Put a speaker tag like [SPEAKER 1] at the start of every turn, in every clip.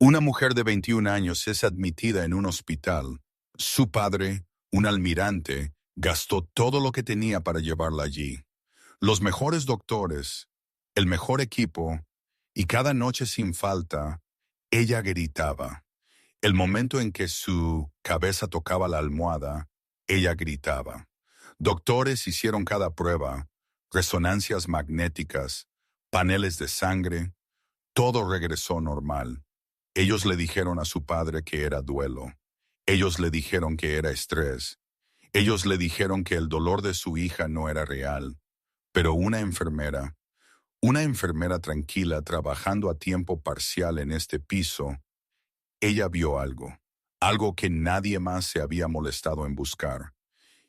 [SPEAKER 1] Una mujer de 21 años es admitida en un hospital. Su padre, un almirante, gastó todo lo que tenía para llevarla allí. Los mejores doctores, el mejor equipo, y cada noche sin falta, ella gritaba. El momento en que su cabeza tocaba la almohada, ella gritaba. Doctores hicieron cada prueba, resonancias magnéticas, paneles de sangre, todo regresó normal. Ellos le dijeron a su padre que era duelo. Ellos le dijeron que era estrés. Ellos le dijeron que el dolor de su hija no era real. Pero una enfermera tranquila trabajando a tiempo parcial en este piso, ella vio algo que nadie más se había molestado en buscar.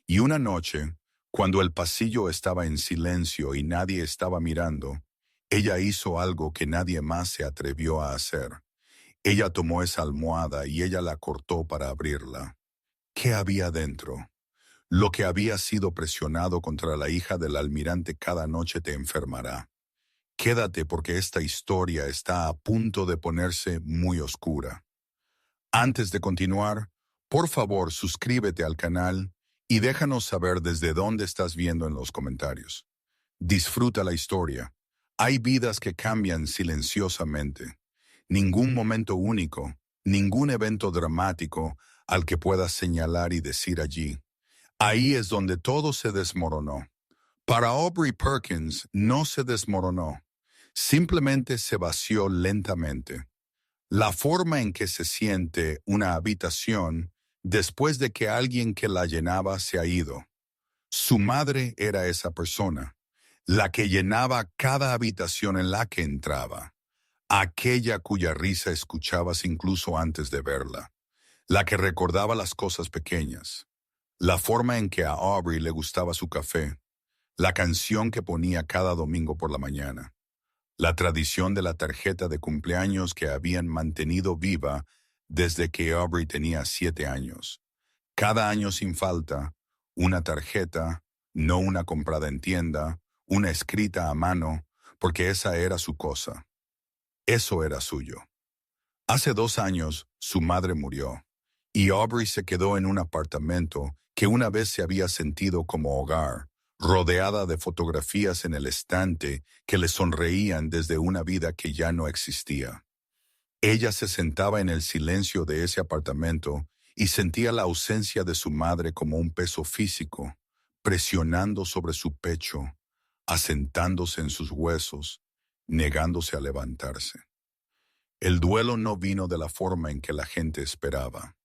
[SPEAKER 1] Y una noche, cuando el pasillo estaba en silencio y nadie estaba mirando, ella hizo algo que nadie más se atrevió a hacer. Ella tomó esa almohada y ella la cortó para abrirla. ¿Qué había dentro? Lo que había sido presionado contra la hija del almirante cada noche te enfermará. Quédate porque esta historia está a punto de ponerse muy oscura. Antes de continuar, por favor suscríbete al canal y déjanos saber desde dónde estás viendo en los comentarios. Disfruta la historia. Hay vidas que cambian silenciosamente. Ningún momento único, ningún evento dramático al que puedas señalar y decir allí. Ahí es donde todo se desmoronó. Para Aubrey Perkins no se desmoronó, simplemente se vació lentamente. La forma en que se siente una habitación después de que alguien que la llenaba se ha ido. Su madre era esa persona, la que llenaba cada habitación en la que entraba, aquella cuya risa escuchabas incluso antes de verla, la que recordaba las cosas pequeñas, la forma en que a Aubrey le gustaba su café, la canción que ponía cada domingo por la mañana, la tradición de la tarjeta de cumpleaños que habían mantenido viva desde que Aubrey tenía 7 años. Cada año sin falta, una tarjeta, no una comprada en tienda, una escrita a mano, porque esa era su cosa. Eso era suyo. Hace 2 años, su madre murió, y Aubrey se quedó en un apartamento que una vez se había sentido como hogar, rodeada de fotografías en el estante que le sonreían desde una vida que ya no existía. Ella se sentaba en el silencio de ese apartamento y sentía la ausencia de su madre como un peso físico, presionando sobre su pecho, asentándose en sus huesos, negándose a levantarse. El duelo no vino de la forma en que la gente esperaba.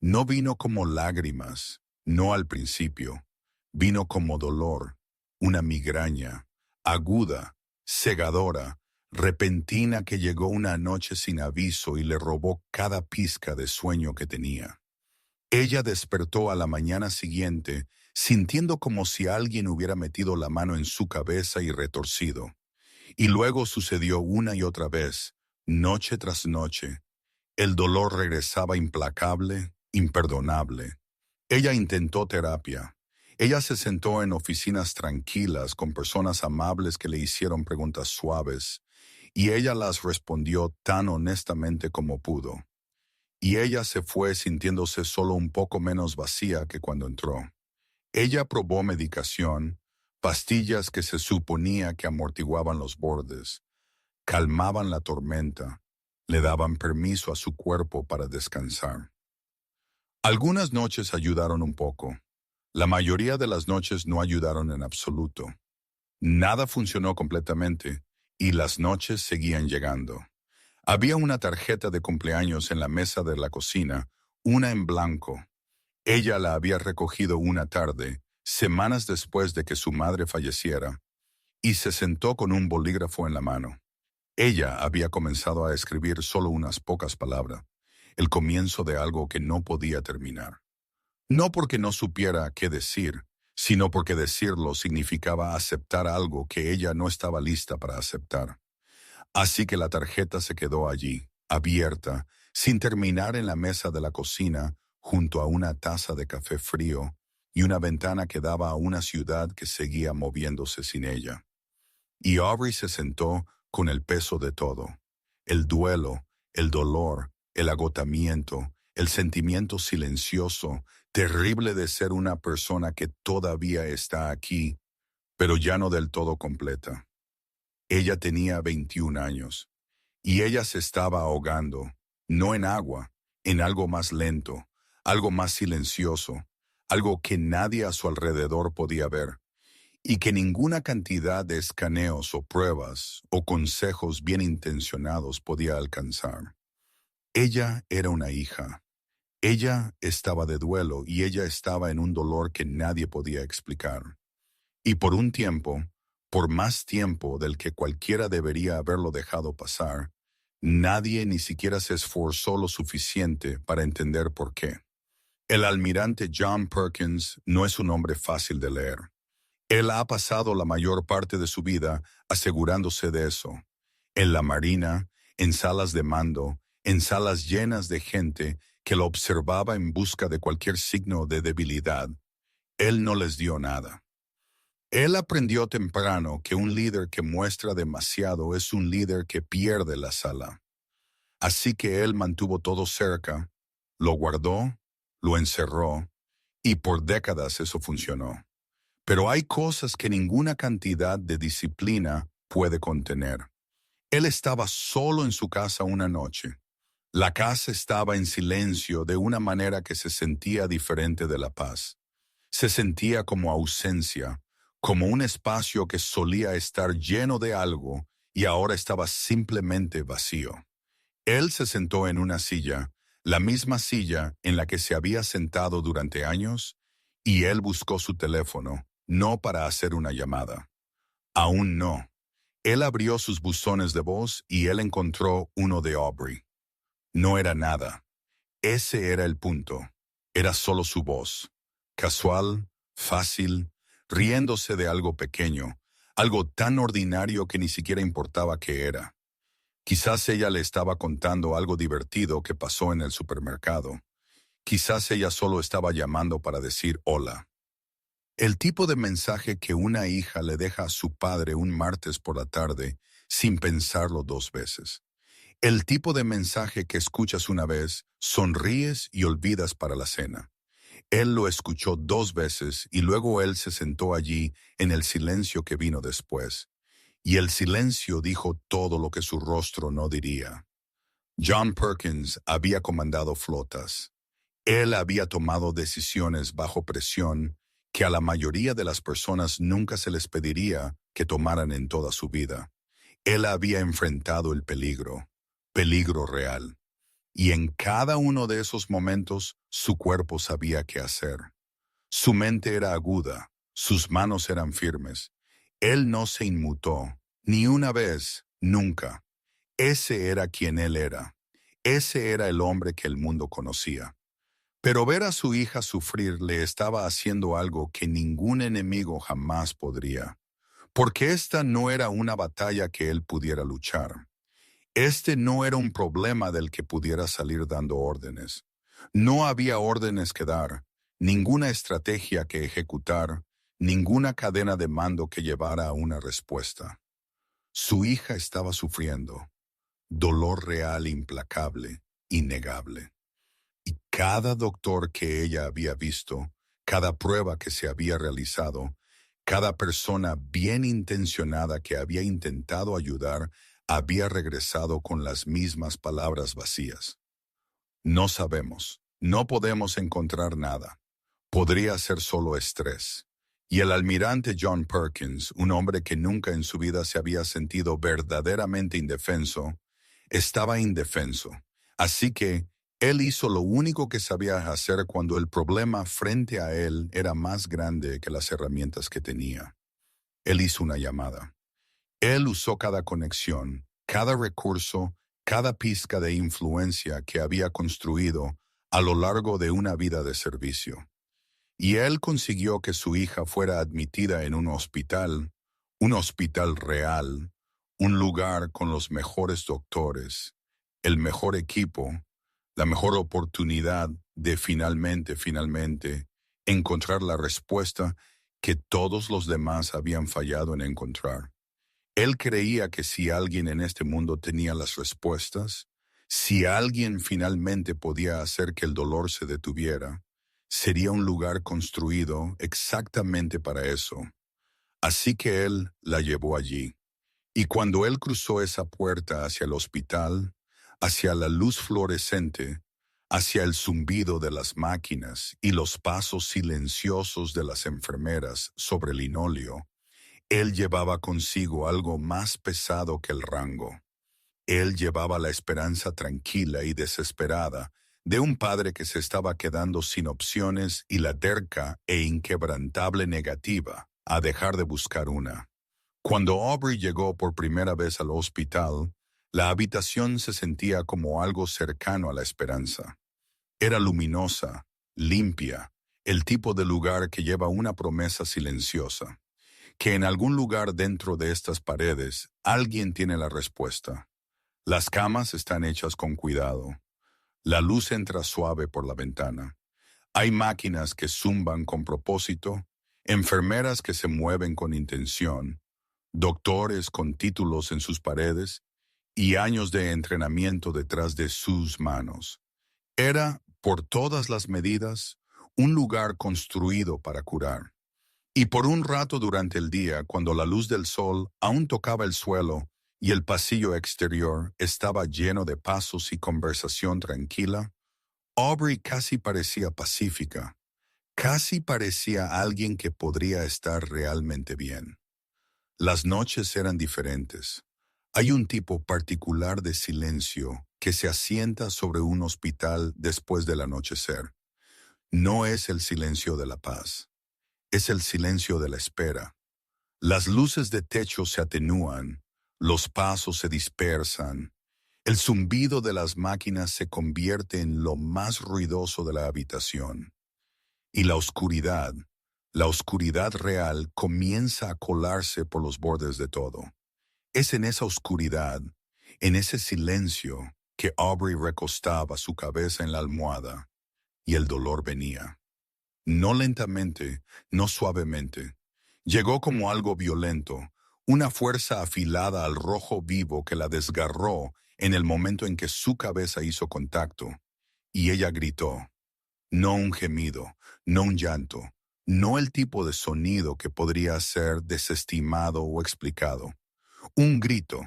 [SPEAKER 1] No vino como lágrimas, no al principio. Vino como dolor, una migraña, aguda, cegadora, repentina que llegó una noche sin aviso y le robó cada pizca de sueño que tenía. Ella despertó a la mañana siguiente sintiendo como si alguien hubiera metido la mano en su cabeza y retorcido. Y luego sucedió una y otra vez, noche tras noche. El dolor regresaba implacable, imperdonable. Ella intentó terapia. Ella se sentó en oficinas tranquilas con personas amables que le hicieron preguntas suaves, y ella las respondió tan honestamente como pudo. Y ella se fue sintiéndose solo un poco menos vacía que cuando entró. Ella probó medicación, pastillas que se suponía que amortiguaban los bordes, calmaban la tormenta, le daban permiso a su cuerpo para descansar. Algunas noches ayudaron un poco. La mayoría de las noches no ayudaron en absoluto. Nada funcionó completamente y las noches seguían llegando. Había una tarjeta de cumpleaños en la mesa de la cocina, una en blanco. Ella la había recogido una tarde, semanas después de que su madre falleciera, y se sentó con un bolígrafo en la mano. Ella había comenzado a escribir solo unas pocas palabras, el comienzo de algo que no podía terminar. No porque no supiera qué decir, sino porque decirlo significaba aceptar algo que ella no estaba lista para aceptar. Así que la tarjeta se quedó allí, abierta, sin terminar en la mesa de la cocina, junto a una taza de café frío y una ventana que daba a una ciudad que seguía moviéndose sin ella. Y Aubrey se sentó con el peso de todo, el duelo, el dolor, el agotamiento, el sentimiento silencioso, terrible de ser una persona que todavía está aquí, pero ya no del todo completa. Ella tenía 21 años, y ella se estaba ahogando, no en agua, en algo más lento, algo más silencioso, algo que nadie a su alrededor podía ver, y que ninguna cantidad de escaneos o pruebas o consejos bien intencionados podía alcanzar. Ella era una hija. Ella estaba de duelo y ella estaba en un dolor que nadie podía explicar. Y por un tiempo, por más tiempo del que cualquiera debería haberlo dejado pasar, nadie ni siquiera se esforzó lo suficiente para entender por qué. El almirante John Perkins no es un hombre fácil de leer. Él ha pasado la mayor parte de su vida asegurándose de eso. En la marina, en salas de mando, en salas llenas de gente que lo observaba en busca de cualquier signo de debilidad. Él no les dio nada. Él aprendió temprano que un líder que muestra demasiado es un líder que pierde la sala. Así que él mantuvo todo cerca, lo guardó, lo encerró, y por décadas eso funcionó. Pero hay cosas que ninguna cantidad de disciplina puede contener. Él estaba solo en su casa una noche. La casa estaba en silencio de una manera que se sentía diferente de la paz. Se sentía como ausencia, como un espacio que solía estar lleno de algo y ahora estaba simplemente vacío. Él se sentó en una silla, la misma silla en la que se había sentado durante años, y él buscó su teléfono, no para hacer una llamada. Aún no. Él abrió sus buzones de voz y él encontró uno de Aubrey. No era nada. Ese era el punto. Era solo su voz. Casual, fácil, riéndose de algo pequeño, algo tan ordinario que ni siquiera importaba qué era. Quizás ella le estaba contando algo divertido que pasó en el supermercado. Quizás ella solo estaba llamando para decir hola. El tipo de mensaje que una hija le deja a su padre un martes por la tarde sin pensarlo dos veces. El tipo de mensaje que escuchas una vez, sonríes y olvidas para la cena. Él lo escuchó dos veces y luego él se sentó allí en el silencio que vino después. Y el silencio dijo todo lo que su rostro no diría. John Perkins había comandado flotas. Él había tomado decisiones bajo presión que a la mayoría de las personas nunca se les pediría que tomaran en toda su vida. Él había enfrentado el peligro, peligro real. Y en cada uno de esos momentos su cuerpo sabía qué hacer. Su mente era aguda, sus manos eran firmes. Él no se inmutó, ni una vez, nunca. Ese era quien él era. Ese era el hombre que el mundo conocía. Pero ver a su hija sufrir le estaba haciendo algo que ningún enemigo jamás podría, porque esta no era una batalla que él pudiera luchar. Este no era un problema del que pudiera salir dando órdenes. No había órdenes que dar, ninguna estrategia que ejecutar, ninguna cadena de mando que llevara a una respuesta. Su hija estaba sufriendo, dolor real implacable, innegable. Y cada doctor que ella había visto, cada prueba que se había realizado, cada persona bien intencionada que había intentado ayudar, había regresado con las mismas palabras vacías. No sabemos, no podemos encontrar nada. Podría ser solo estrés. Y el almirante John Perkins, un hombre que nunca en su vida se había sentido verdaderamente indefenso, estaba indefenso. Así que él hizo lo único que sabía hacer cuando el problema frente a él era más grande que las herramientas que tenía. Él hizo una llamada. Él usó cada conexión, cada recurso, cada pizca de influencia que había construido a lo largo de una vida de servicio. Y él consiguió que su hija fuera admitida en un hospital real, un lugar con los mejores doctores, el mejor equipo, la mejor oportunidad de finalmente, encontrar la respuesta que todos los demás habían fallado en encontrar. Él creía que si alguien en este mundo tenía las respuestas, Si alguien finalmente podía hacer que el dolor se detuviera, sería un lugar construido exactamente para eso. Así que él la llevó allí. Y cuando él cruzó esa puerta hacia el hospital, hacia la luz fluorescente, hacia el zumbido de las máquinas y los pasos silenciosos de las enfermeras sobre el linóleo, él llevaba consigo algo más pesado que el rango. Él llevaba la esperanza tranquila y desesperada de un padre que se estaba quedando sin opciones y la terca e inquebrantable negativa a dejar de buscar una. Cuando Aubrey llegó por primera vez al hospital, la habitación se sentía como algo cercano a la esperanza. Era luminosa, limpia, el tipo de lugar que lleva una promesa silenciosa, que en algún lugar dentro de estas paredes alguien tiene la respuesta. Las camas están hechas con cuidado. La luz entra suave por la ventana. Hay máquinas que zumban con propósito, enfermeras que se mueven con intención, doctores con títulos en sus paredes y años de entrenamiento detrás de sus manos. Era, por todas las medidas, un lugar construido para curar. Y por un rato durante el día, cuando la luz del sol aún tocaba el suelo y el pasillo exterior estaba lleno de pasos y conversación tranquila, Aubrey casi parecía pacífica, casi parecía alguien que podría estar realmente bien. Las noches eran diferentes. Hay un tipo particular de silencio que se asienta sobre un hospital después del anochecer. No es el silencio de la paz, es el silencio de la espera. Las luces de techo se atenúan, los pasos se dispersan, el zumbido de las máquinas se convierte en lo más ruidoso de la habitación. Y la oscuridad real comienza a colarse por los bordes de todo. Es en esa oscuridad, en ese silencio, que Aubrey recostaba su cabeza en la almohada y el dolor venía. No lentamente, no suavemente. Llegó como algo violento, una fuerza afilada al rojo vivo que la desgarró en el momento en que su cabeza hizo contacto. Y ella gritó. No un gemido, no un llanto, no el tipo de sonido que podría ser desestimado o explicado. Un grito,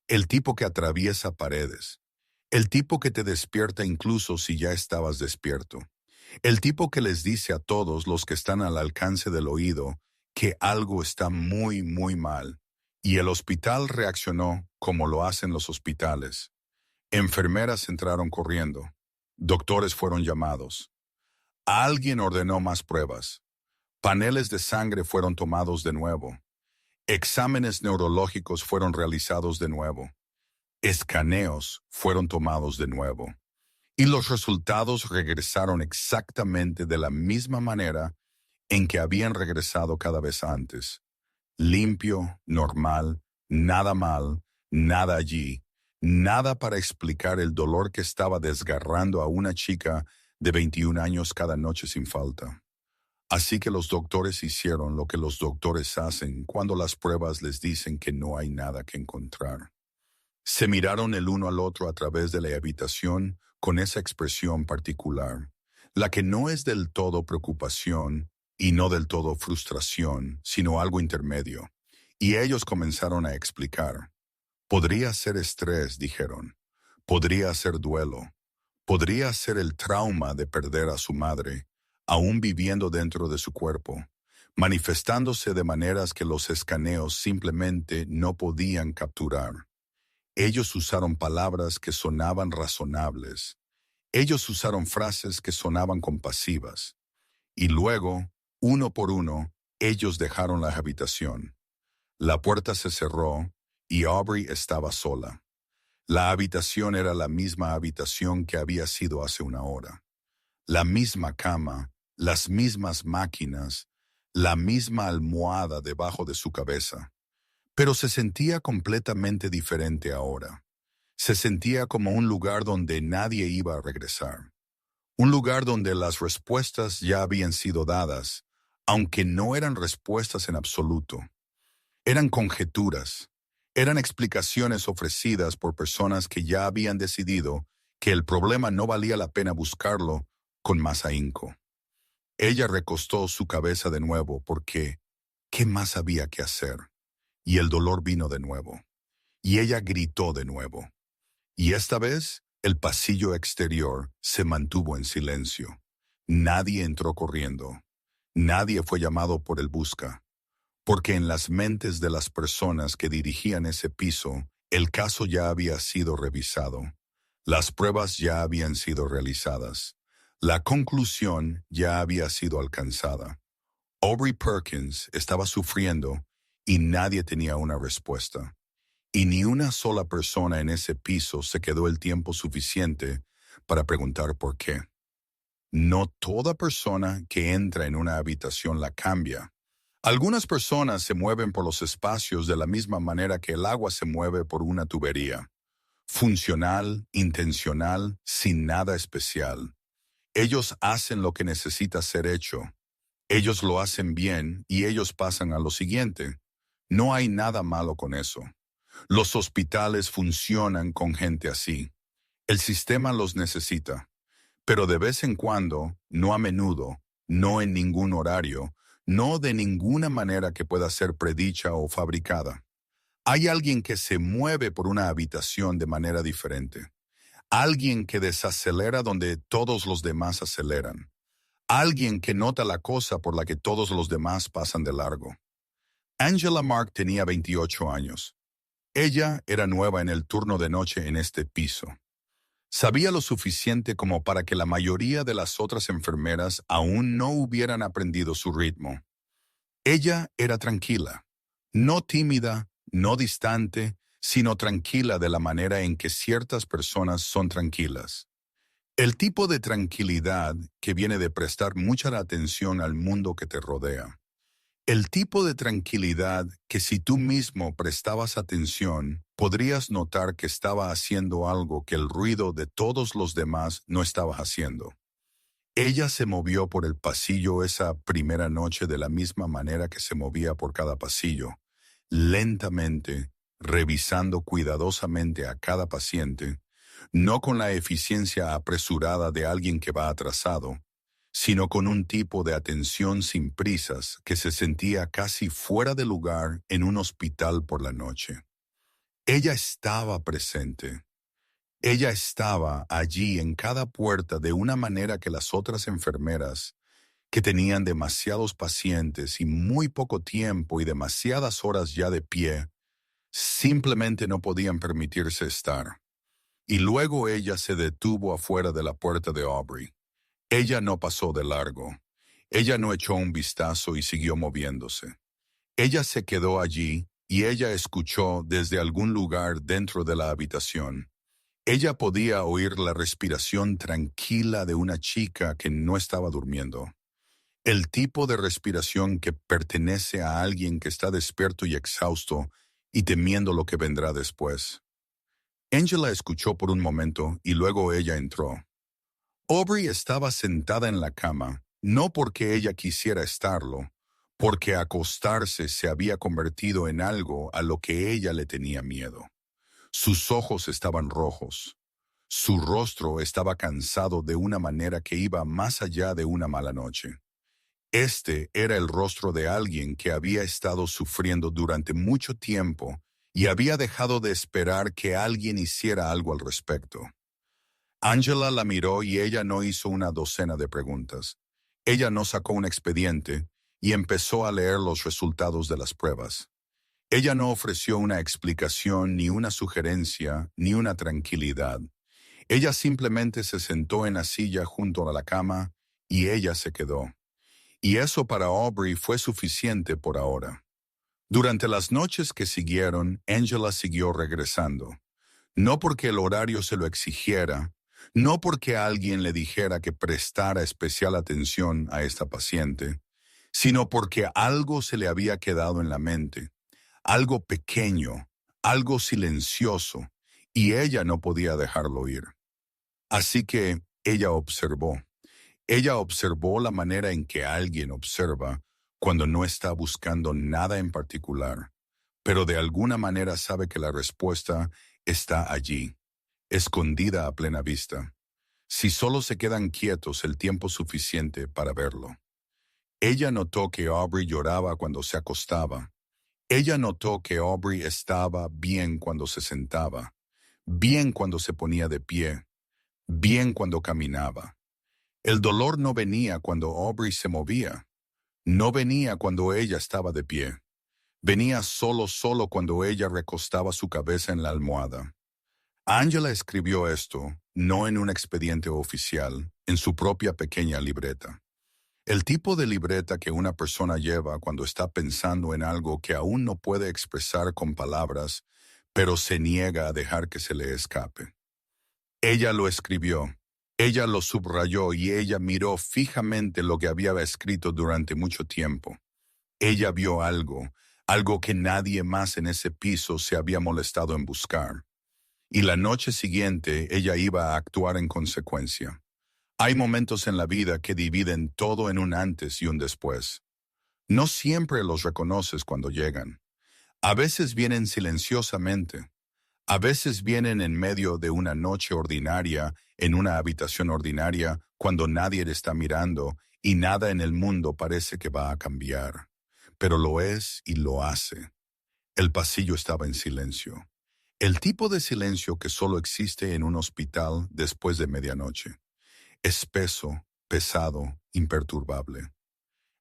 [SPEAKER 1] el tipo que atraviesa paredes, el tipo que te despierta incluso si ya estabas despierto, el tipo que les dice a todos los que están al alcance del oído que algo está muy, muy mal. Y el hospital reaccionó como lo hacen los hospitales. Enfermeras entraron corriendo. Doctores fueron llamados. Alguien ordenó más pruebas. Paneles de sangre fueron tomados de nuevo. Exámenes neurológicos fueron realizados de nuevo. Escaneos fueron tomados de nuevo. Y los resultados regresaron exactamente de la misma manera en que habían regresado cada vez antes. Limpio, normal, nada mal, nada allí, nada para explicar el dolor que estaba desgarrando a una chica de 21 años cada noche sin falta. Así que los doctores hicieron lo que los doctores hacen cuando las pruebas les dicen que no hay nada que encontrar. Se miraron el uno al otro a través de la habitación con esa expresión particular, la que no es del todo preocupación y no del todo frustración, sino algo intermedio. Y ellos comenzaron a explicar. Podría ser estrés, dijeron. Podría ser duelo. Podría ser el trauma de perder a su madre, aún viviendo dentro de su cuerpo, manifestándose de maneras que los escaneos simplemente no podían capturar. Ellos usaron palabras que sonaban razonables. Ellos usaron frases que sonaban compasivas. Y luego, uno por uno, ellos dejaron la habitación. La puerta se cerró y Aubrey estaba sola. La habitación era la misma habitación que había sido hace una hora. La misma cama, las mismas máquinas, la misma almohada debajo de su cabeza. Pero se sentía completamente diferente ahora. Se sentía como un lugar donde nadie iba a regresar. Un lugar donde las respuestas ya habían sido dadas, aunque no eran respuestas en absoluto. Eran conjeturas, Eran explicaciones ofrecidas por personas que ya habían decidido que el problema no valía la pena buscarlo con más ahínco. Ella recostó su cabeza de nuevo porque ¿qué más había que hacer? Y el dolor vino de nuevo. Y ella gritó de nuevo. Y esta vez el pasillo exterior se mantuvo en silencio. Nadie entró corriendo. Nadie fue llamado por el busca. Porque en las mentes de las personas que dirigían ese piso, el caso ya había sido revisado. Las pruebas ya habían sido realizadas. La conclusión ya había sido alcanzada. Aubrey Perkins estaba sufriendo y nadie tenía una respuesta. Y ni una sola persona en ese piso se quedó el tiempo suficiente para preguntar por qué. No toda persona que entra en una habitación la cambia. Algunas personas se mueven por los espacios de la misma manera que el agua se mueve por una tubería. Funcional, intencional, sin nada especial. Ellos hacen lo que necesita ser hecho. Ellos lo hacen bien y ellos pasan a lo siguiente. No hay nada malo con eso. Los hospitales funcionan con gente así. El sistema los necesita. Pero de vez en cuando, no a menudo, no en ningún horario, no de ninguna manera que pueda ser predicha o fabricada. Hay alguien que se mueve por una habitación de manera diferente. Alguien que desacelera donde todos los demás aceleran. Alguien que nota la cosa por la que todos los demás pasan de largo. Angela Mark tenía 28 años. Ella era nueva en el turno de noche en este piso. Sabía lo suficiente como para que la mayoría de las otras enfermeras aún no hubieran aprendido su ritmo. Ella era tranquila, no tímida, no distante, sino tranquila de la manera en que ciertas personas son tranquilas. El tipo de tranquilidad que viene de prestar mucha atención al mundo que te rodea. El tipo de tranquilidad que si tú mismo prestabas atención, podrías notar que estaba haciendo algo que el ruido de todos los demás no estaba haciendo. Ella se movió por el pasillo esa primera noche de la misma manera que se movía por cada pasillo, lentamente, revisando cuidadosamente a cada paciente, no con la eficiencia apresurada de alguien que va atrasado, sino con un tipo de atención sin prisas que se sentía casi fuera de lugar en un hospital por la noche. Ella estaba presente. Ella estaba allí en cada puerta de una manera que las otras enfermeras, que tenían demasiados pacientes y muy poco tiempo y demasiadas horas ya de pie, simplemente no podían permitirse estar. Y luego ella se detuvo afuera de la puerta de Aubrey. Ella no pasó de largo. Ella no echó un vistazo y siguió moviéndose. Ella se quedó allí y ella escuchó desde algún lugar dentro de la habitación. Ella podía oír la respiración tranquila de una chica que no estaba durmiendo. El tipo de respiración que pertenece a alguien que está despierto y exhausto y temiendo lo que vendrá después. Angela escuchó por un momento y luego ella entró. Aubrey estaba sentada en la cama, no porque ella quisiera estarlo, porque acostarse se había convertido en algo a lo que ella le tenía miedo. Sus ojos estaban rojos. Su rostro estaba cansado de una manera que iba más allá de una mala noche. Este era el rostro de alguien que había estado sufriendo durante mucho tiempo y había dejado de esperar que alguien hiciera algo al respecto. Angela la miró y ella no hizo una docena de preguntas. Ella no sacó un expediente y empezó a leer los resultados de las pruebas. Ella no ofreció una explicación, ni una sugerencia, ni una tranquilidad. Ella simplemente se sentó en la silla junto a la cama y ella se quedó. Y eso para Aubrey fue suficiente por ahora. Durante las noches que siguieron, Angela siguió regresando. No porque el horario se lo exigiera, no porque alguien le dijera que prestara especial atención a esta paciente, sino porque algo se le había quedado en la mente, algo pequeño, algo silencioso, y ella no podía dejarlo ir. Así que ella observó. Ella observó la manera en que alguien observa cuando no está buscando nada en particular, pero de alguna manera sabe que la respuesta está allí, escondida a plena vista, si solo se quedan quietos el tiempo suficiente para verlo. Ella notó que Aubrey lloraba cuando se acostaba. Ella notó que Aubrey estaba bien cuando se sentaba, bien cuando se ponía de pie, bien cuando caminaba. El dolor no venía cuando Aubrey se movía, no venía cuando ella estaba de pie. Venía solo cuando ella recostaba su cabeza en la almohada. Angela escribió esto, no en un expediente oficial, en su propia pequeña libreta. El tipo de libreta que una persona lleva cuando está pensando en algo que aún no puede expresar con palabras, pero se niega a dejar que se le escape. Ella lo escribió, ella lo subrayó y ella miró fijamente lo que había escrito durante mucho tiempo. Ella vio algo, algo que nadie más en ese piso se había molestado en buscar. Y la noche siguiente ella iba a actuar en consecuencia. Hay momentos en la vida que dividen todo en un antes y un después. No siempre los reconoces cuando llegan. A veces vienen silenciosamente. A veces vienen en medio de una noche ordinaria, en una habitación ordinaria, cuando nadie le está mirando y nada en el mundo parece que va a cambiar. Pero lo es y lo hace. El pasillo estaba en silencio. El tipo de silencio que solo existe en un hospital después de medianoche. Espeso, pesado, imperturbable.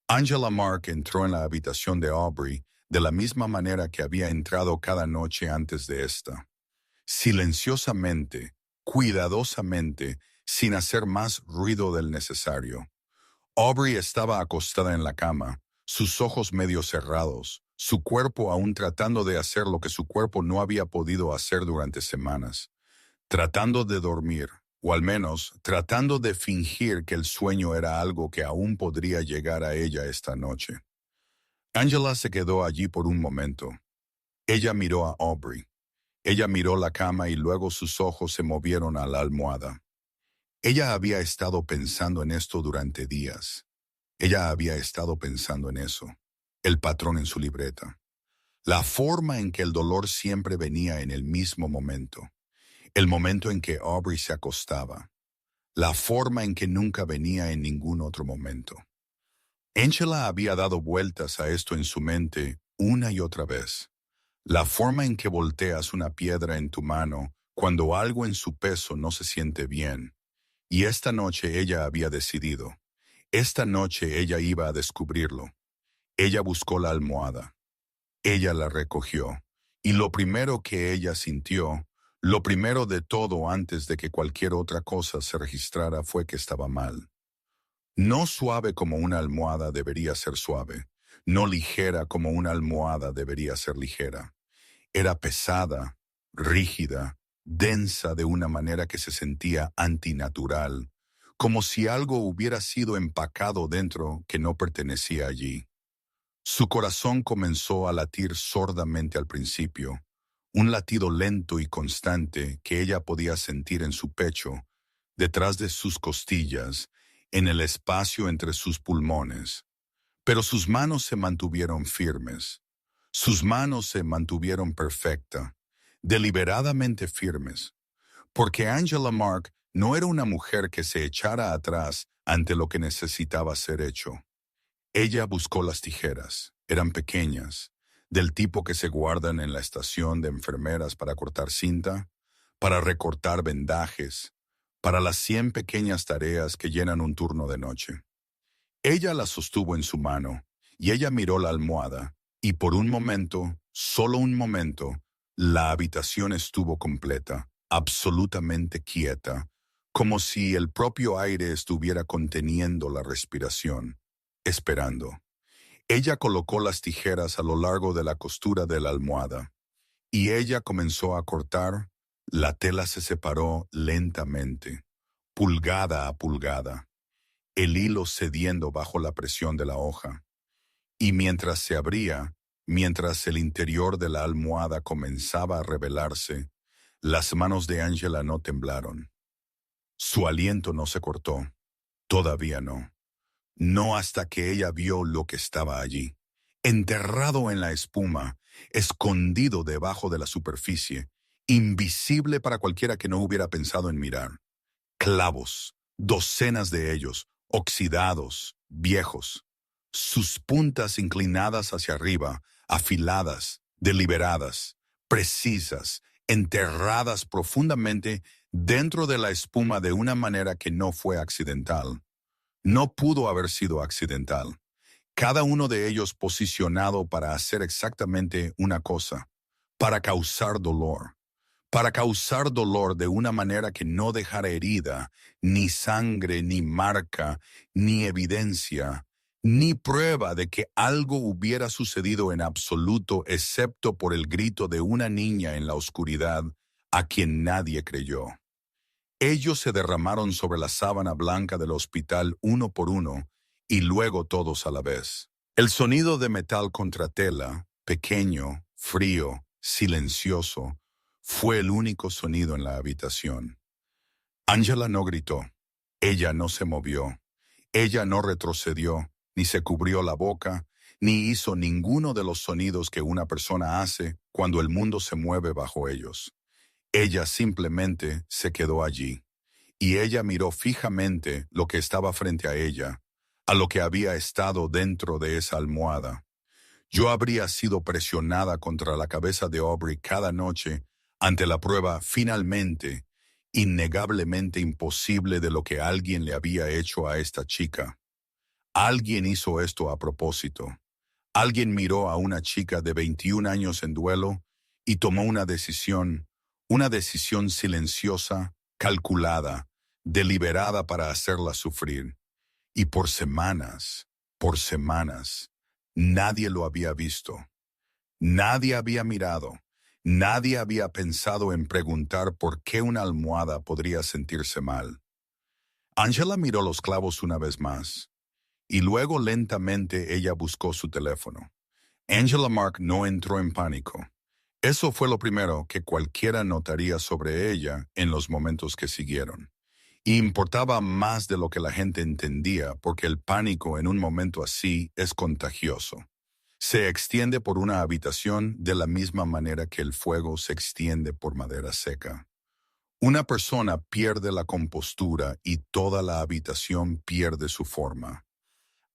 [SPEAKER 1] Angela Mark entró en la habitación de Aubrey de la misma manera que había entrado cada noche antes de esta. Silenciosamente, cuidadosamente, sin hacer más ruido del necesario. Aubrey estaba acostada en la cama, sus ojos medio cerrados, su cuerpo aún tratando de hacer lo que su cuerpo no había podido hacer durante semanas, tratando de dormir, o al menos tratando de fingir que el sueño era algo que aún podría llegar a ella esta noche. Angela se quedó allí por un momento. Ella miró a Aubrey. Ella miró la cama y luego sus ojos se movieron a la almohada. Ella había estado pensando en esto durante días. Ella había estado pensando en eso, el patrón en su libreta, la forma en que el dolor siempre venía en el mismo momento, el momento en que Aubrey se acostaba, la forma en que nunca venía en ningún otro momento. Angela había dado vueltas a esto en su mente una y otra vez. La forma en que volteas una piedra en tu mano cuando algo en su peso no se siente bien. Y esta noche ella había decidido. Esta noche ella iba a descubrirlo. Ella buscó la almohada. Ella la recogió. Y lo primero que ella sintió, lo primero de todo antes de que cualquier otra cosa se registrara fue que estaba mal. No suave como una almohada debería ser suave. No ligera como una almohada debería ser ligera. Era pesada, rígida, densa de una manera que se sentía antinatural, como si algo hubiera sido empacado dentro que no pertenecía allí. Su corazón comenzó a latir sordamente al principio, un latido lento y constante que ella podía sentir en su pecho, detrás de sus costillas, en el espacio entre sus pulmones. Pero sus manos se mantuvieron firmes. Sus manos se mantuvieron perfecta, deliberadamente firmes, porque Angela Mark no era una mujer que se echara atrás ante lo que necesitaba ser hecho. Ella buscó las tijeras, eran pequeñas, del tipo que se guardan en la estación de enfermeras para cortar cinta, para recortar vendajes, para las 100 pequeñas tareas que llenan un turno de noche. Ella la sostuvo en su mano, y ella miró la almohada, y por un momento, solo un momento, la habitación estuvo completa, absolutamente quieta, como si el propio aire estuviera conteniendo la respiración, esperando. Ella colocó las tijeras a lo largo de la costura de la almohada, y ella comenzó a cortar. La tela se separó lentamente, pulgada a pulgada, el hilo cediendo bajo la presión de la hoja. Y mientras se abría, mientras el interior de la almohada comenzaba a revelarse, las manos de Angela no temblaron. Su aliento no se cortó. Todavía no. No hasta que ella vio lo que estaba allí, enterrado en la espuma, escondido debajo de la superficie, invisible para cualquiera que no hubiera pensado en mirar. Clavos, docenas de ellos, oxidados, viejos, sus puntas inclinadas hacia arriba, afiladas, deliberadas, precisas, enterradas profundamente dentro de la espuma de una manera que no fue accidental. No pudo haber sido accidental. Cada uno de ellos posicionado para hacer exactamente una cosa, para causar dolor de una manera que no dejara herida, ni sangre, ni marca, ni evidencia, ni prueba de que algo hubiera sucedido en absoluto excepto por el grito de una niña en la oscuridad a quien nadie creyó. Ellos se derramaron sobre la sábana blanca del hospital uno por uno y luego todos a la vez. El sonido de metal contra tela, pequeño, frío, silencioso, fue el único sonido en la habitación. Angela no gritó. Ella no se movió. Ella no retrocedió, ni se cubrió la boca, ni hizo ninguno de los sonidos que una persona hace cuando el mundo se mueve bajo ellos. Ella simplemente se quedó allí, y ella miró fijamente lo que estaba frente a ella, a lo que había estado dentro de esa almohada. Yo habría sido presionada contra la cabeza de Aubrey cada noche ante la prueba finalmente, innegablemente imposible de lo que alguien le había hecho a esta chica. Alguien hizo esto a propósito. Alguien miró a una chica de 21 años en duelo y tomó una decisión silenciosa, calculada, deliberada para hacerla sufrir. Y por semanas, nadie lo había visto. Nadie había mirado. Nadie había pensado en preguntar por qué una almohada podría sentirse mal. Angela miró los clavos una vez más, y luego lentamente ella buscó su teléfono. Angela Mark no entró en pánico. Eso fue lo primero que cualquiera notaría sobre ella en los momentos que siguieron. Y importaba más de lo que la gente entendía, porque el pánico en un momento así es contagioso. Se extiende por una habitación de la misma manera que el fuego se extiende por madera seca. Una persona pierde la compostura y toda la habitación pierde su forma.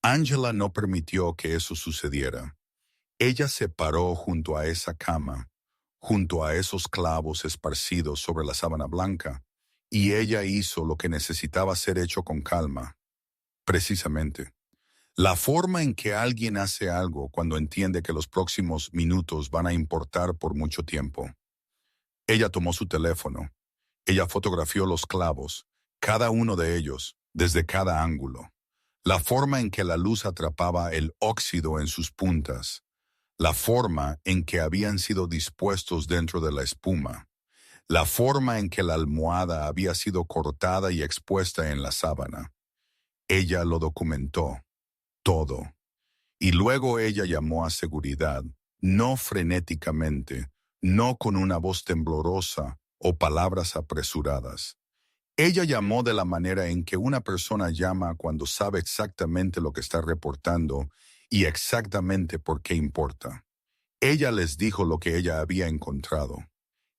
[SPEAKER 1] Angela no permitió que eso sucediera. Ella se paró junto a esa cama, junto a esos clavos esparcidos sobre la sábana blanca, y ella hizo lo que necesitaba ser hecho con calma. Precisamente, la forma en que alguien hace algo cuando entiende que los próximos minutos van a importar por mucho tiempo. Ella tomó su teléfono. Ella fotografió los clavos, cada uno de ellos, desde cada ángulo. La forma en que la luz atrapaba el óxido en sus puntas. La forma en que habían sido dispuestos dentro de la espuma. La forma en que la almohada había sido cortada y expuesta en la sábana. Ella lo documentó, todo. Y luego ella llamó a seguridad, no frenéticamente, no con una voz temblorosa o palabras apresuradas. Ella llamó de la manera en que una persona llama cuando sabe exactamente lo que está reportando y exactamente por qué importa. Ella les dijo lo que ella había encontrado.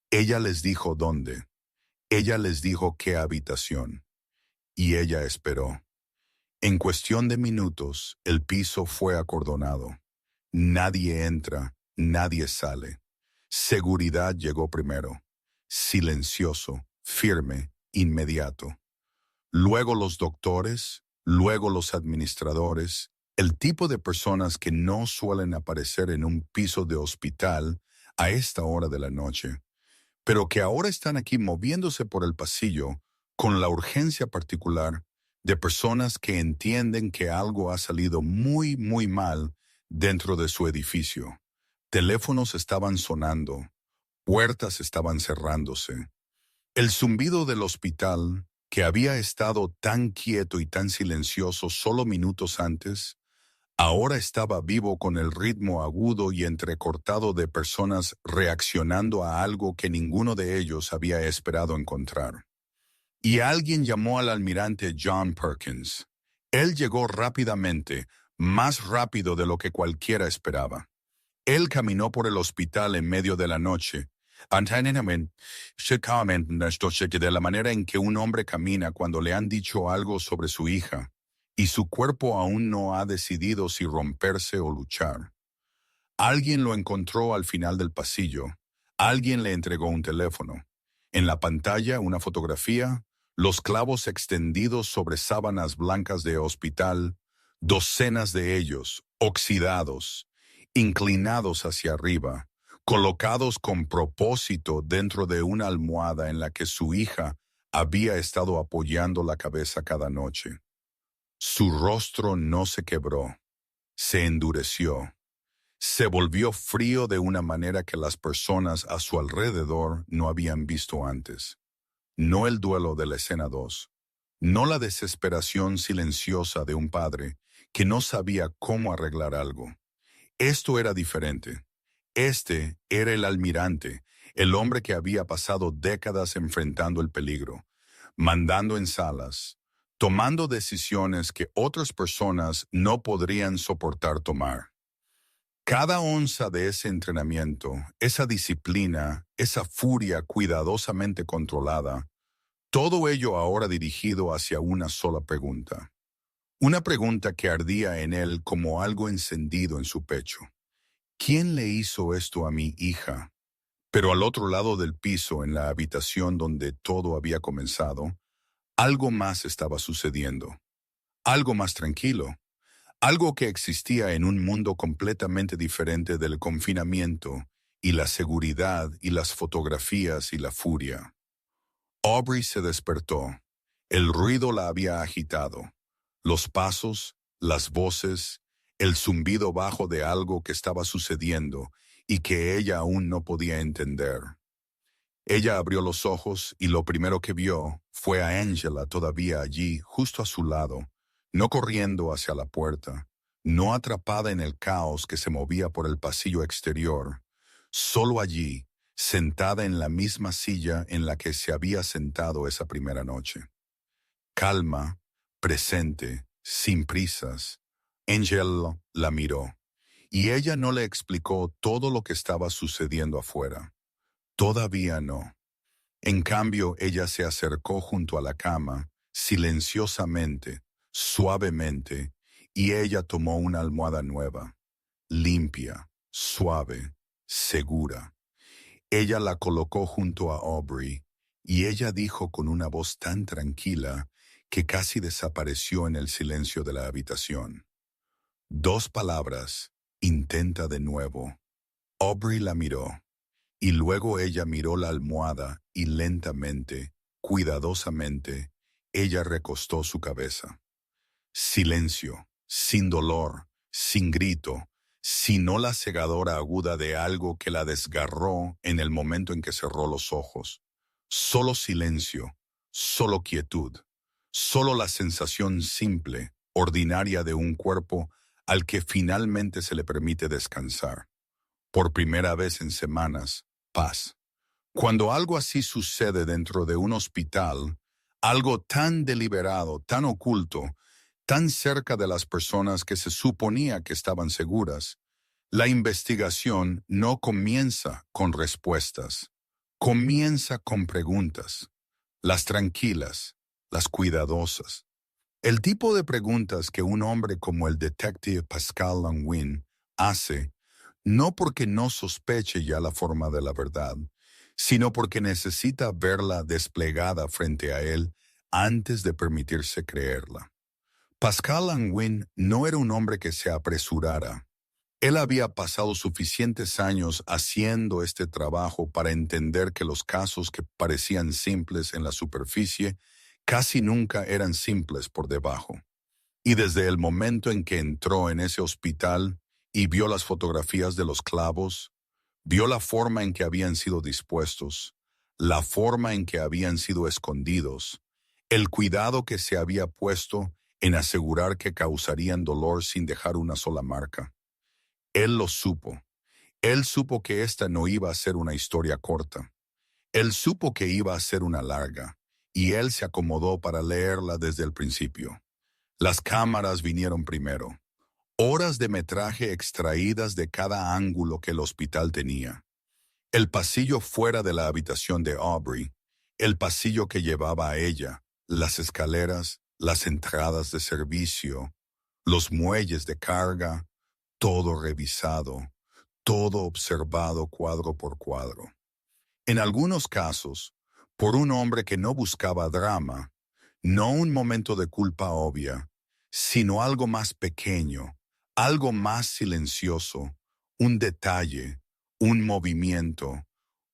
[SPEAKER 1] Ella les dijo dónde. Ella les dijo qué habitación. Y ella esperó. En cuestión de minutos, el piso fue acordonado. Nadie entra, nadie sale. Seguridad llegó primero. Silencioso, firme, inmediato. Luego los doctores, luego los administradores, el tipo de personas que no suelen aparecer en un piso de hospital a esta hora de la noche, pero que ahora están aquí moviéndose por el pasillo con la urgencia particular de personas que entienden que algo ha salido muy, muy mal dentro de su edificio. Teléfonos estaban sonando, puertas estaban cerrándose. El zumbido del hospital, que había estado tan quieto y tan silencioso solo minutos antes, ahora estaba vivo con el ritmo agudo y entrecortado de personas reaccionando a algo que ninguno de ellos había esperado encontrar. Y alguien llamó al almirante John Perkins. Él llegó rápidamente, más rápido de lo que cualquiera esperaba. Él caminó por el hospital en medio de la noche, de la manera en que un hombre camina cuando le han dicho algo sobre su hija, y su cuerpo aún no ha decidido si romperse o luchar. Alguien lo encontró al final del pasillo. Alguien le entregó un teléfono. En la pantalla, una fotografía, los clavos extendidos sobre sábanas blancas de hospital, docenas de ellos, oxidados, inclinados hacia arriba, colocados con propósito dentro de una almohada en la que su hija había estado apoyando la cabeza cada noche. Su rostro no se quebró, se endureció. Se volvió frío de una manera que las personas a su alrededor no habían visto antes. No el duelo de la escena 2, no la desesperación silenciosa de un padre que no sabía cómo arreglar algo. Esto era diferente. Este era el almirante, el hombre que había pasado décadas enfrentando el peligro, mandando en salas, tomando decisiones que otras personas no podrían soportar tomar. Cada onza de ese entrenamiento, esa disciplina, esa furia cuidadosamente controlada, todo ello ahora dirigido hacia una sola pregunta. Una pregunta que ardía en él como algo encendido en su pecho. ¿Quién le hizo esto a mi hija? Pero al otro lado del piso, en la habitación donde todo había comenzado, algo más estaba sucediendo. Algo más tranquilo. Algo que existía en un mundo completamente diferente del confinamiento y la seguridad y las fotografías y la furia. Aubrey se despertó. El ruido la había agitado. Los pasos, las voces, el zumbido bajo de algo que estaba sucediendo y que ella aún no podía entender. Ella abrió los ojos y lo primero que vio fue a Angela todavía allí, justo a su lado, no corriendo hacia la puerta, no atrapada en el caos que se movía por el pasillo exterior, solo allí, sentada en la misma silla en la que se había sentado esa primera noche. Calma, presente, sin prisas, Angela la miró, y ella no le explicó todo lo que estaba sucediendo afuera. Todavía no. En cambio, ella se acercó junto a la cama, silenciosamente, suavemente, y ella tomó una almohada nueva, limpia, suave, segura. Ella la colocó junto a Aubrey, y ella dijo con una voz tan tranquila que casi desapareció en el silencio de la habitación. 2 palabras, intenta de nuevo. Aubrey la miró. Y luego ella miró la almohada y lentamente, cuidadosamente, ella recostó su cabeza. Silencio, sin dolor, sin grito, sino la cegadora aguda de algo que la desgarró en el momento en que cerró los ojos. Solo silencio, solo quietud, solo la sensación simple, ordinaria de un cuerpo al que finalmente se le permite descansar. Por primera vez en semanas, paz. Cuando algo así sucede dentro de un hospital, algo tan deliberado, tan oculto, tan cerca de las personas que se suponía que estaban seguras, la investigación no comienza con respuestas, comienza con preguntas, las tranquilas, las cuidadosas. El tipo de preguntas que un hombre como el detective Pascal Langevin hace no porque no sospeche ya la forma de la verdad, sino porque necesita verla desplegada frente a él antes de permitirse creerla. Pascal Langevin no era un hombre que se apresurara. Él había pasado suficientes años haciendo este trabajo para entender que los casos que parecían simples en la superficie casi nunca eran simples por debajo. Y desde el momento en que entró en ese hospital y vio las fotografías de los clavos, vio la forma en que habían sido dispuestos, la forma en que habían sido escondidos, el cuidado que se había puesto en asegurar que causarían dolor sin dejar una sola marca. Él lo supo. Él supo que esta no iba a ser una historia corta. Él supo que iba a ser una larga, y él se acomodó para leerla desde el principio. Las cámaras vinieron primero. Horas de metraje extraídas de cada ángulo que el hospital tenía. El pasillo fuera de la habitación de Aubrey, el pasillo que llevaba a ella, las escaleras, las entradas de servicio, los muelles de carga, todo revisado, todo observado cuadro por cuadro. En algunos casos, por un hombre que no buscaba drama, no un momento de culpa obvia, sino algo más pequeño, algo más silencioso, un detalle, un movimiento,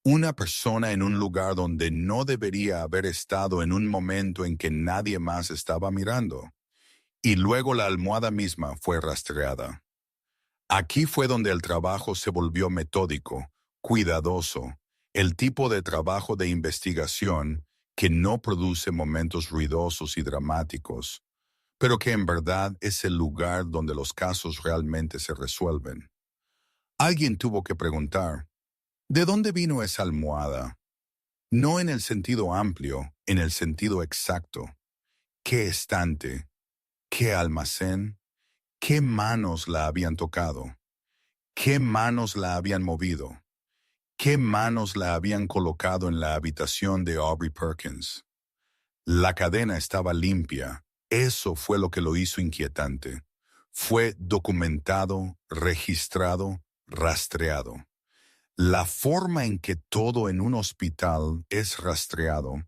[SPEAKER 1] una persona en un lugar donde no debería haber estado en un momento en que nadie más estaba mirando. Y luego la almohada misma fue rastreada. Aquí fue donde el trabajo se volvió metódico, cuidadoso, el tipo de trabajo de investigación que no produce momentos ruidosos y dramáticos, pero que en verdad es el lugar donde los casos realmente se resuelven. Alguien tuvo que preguntar, ¿de dónde vino esa almohada? No en el sentido amplio, en el sentido exacto. ¿Qué estante? ¿Qué almacén? ¿Qué manos la habían tocado? ¿Qué manos la habían movido? ¿Qué manos la habían colocado en la habitación de Aubrey Perkins? La cadena estaba limpia. Eso fue lo que lo hizo inquietante. Fue documentado, registrado, rastreado. La forma en que todo en un hospital es rastreado,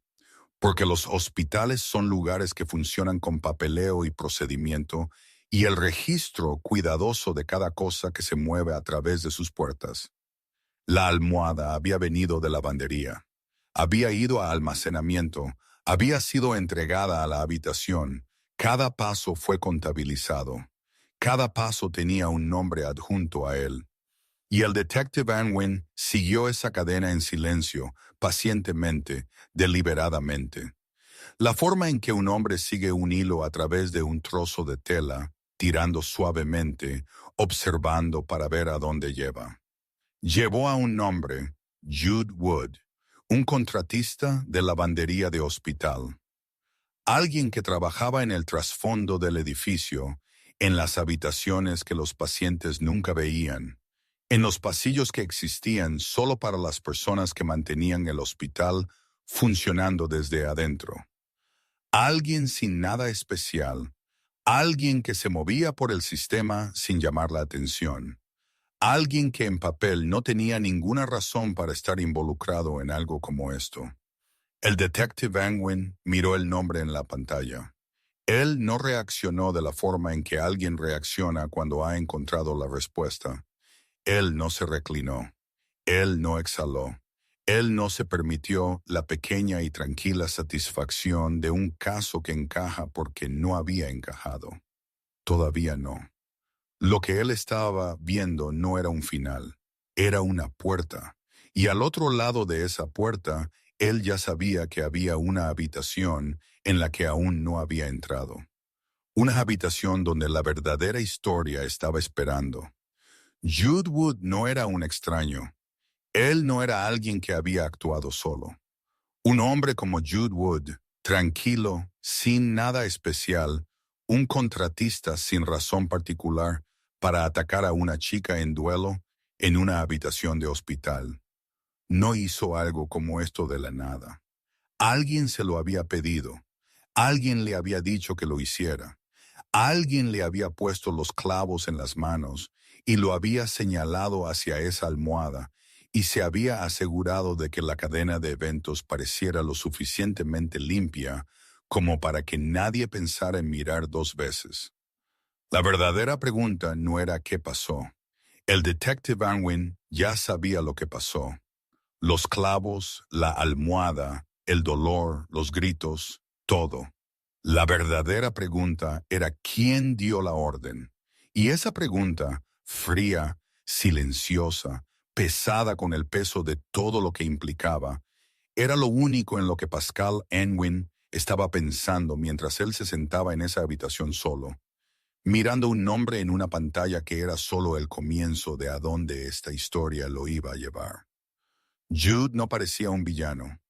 [SPEAKER 1] porque los hospitales son lugares que funcionan con papeleo y procedimiento, y el registro cuidadoso de cada cosa que se mueve a través de sus puertas. La almohada había venido de lavandería, había ido a almacenamiento, había sido entregada a la habitación. Cada paso fue contabilizado. Cada paso tenía un nombre adjunto a él. Y el detective Unwin siguió esa cadena en silencio, pacientemente, deliberadamente. La forma en que un hombre sigue un hilo a través de un trozo de tela, tirando suavemente, observando para ver a dónde lleva. Llevó a un hombre, Jude Wood, un contratista de lavandería de hospital. Alguien que trabajaba en el trasfondo del edificio, en las habitaciones que los pacientes nunca veían, en los pasillos que existían solo para las personas que mantenían el hospital funcionando desde adentro. Alguien sin nada especial, alguien que se movía por el sistema sin llamar la atención, alguien que en papel no tenía ninguna razón para estar involucrado en algo como esto. El detective Unwin miró el nombre en la pantalla. Él no reaccionó de la forma en que alguien reacciona cuando ha encontrado la respuesta. Él no se reclinó. Él no exhaló. Él no se permitió la pequeña y tranquila satisfacción de un caso que encaja porque no había encajado. Todavía no. Lo que él estaba viendo no era un final, era una puerta. Y al otro lado de esa puerta, él ya sabía que había una habitación en la que aún no había entrado. Una habitación donde la verdadera historia estaba esperando. Jude Wood no era un extraño. Él no era alguien que había actuado solo. Un hombre como Jude Wood, tranquilo, sin nada especial, un contratista sin razón particular para atacar a una chica en duelo en una habitación de hospital. No hizo algo como esto de la nada. Alguien se lo había pedido. Alguien le había dicho que lo hiciera. Alguien le había puesto los clavos en las manos y lo había señalado hacia esa almohada y se había asegurado de que la cadena de eventos pareciera lo suficientemente limpia como para que nadie pensara en mirar dos veces. La verdadera pregunta no era qué pasó. El detective Unwin ya sabía lo que pasó. Los clavos, la almohada, el dolor, los gritos, todo. La verdadera pregunta era quién dio la orden. Y esa pregunta, fría, silenciosa, pesada con el peso de todo lo que implicaba, era lo único en lo que Pascal Unwin estaba pensando mientras él se sentaba en esa habitación solo, mirando un nombre en una pantalla que era solo el comienzo de a dónde esta historia lo iba a llevar. Jude no parecía un villano.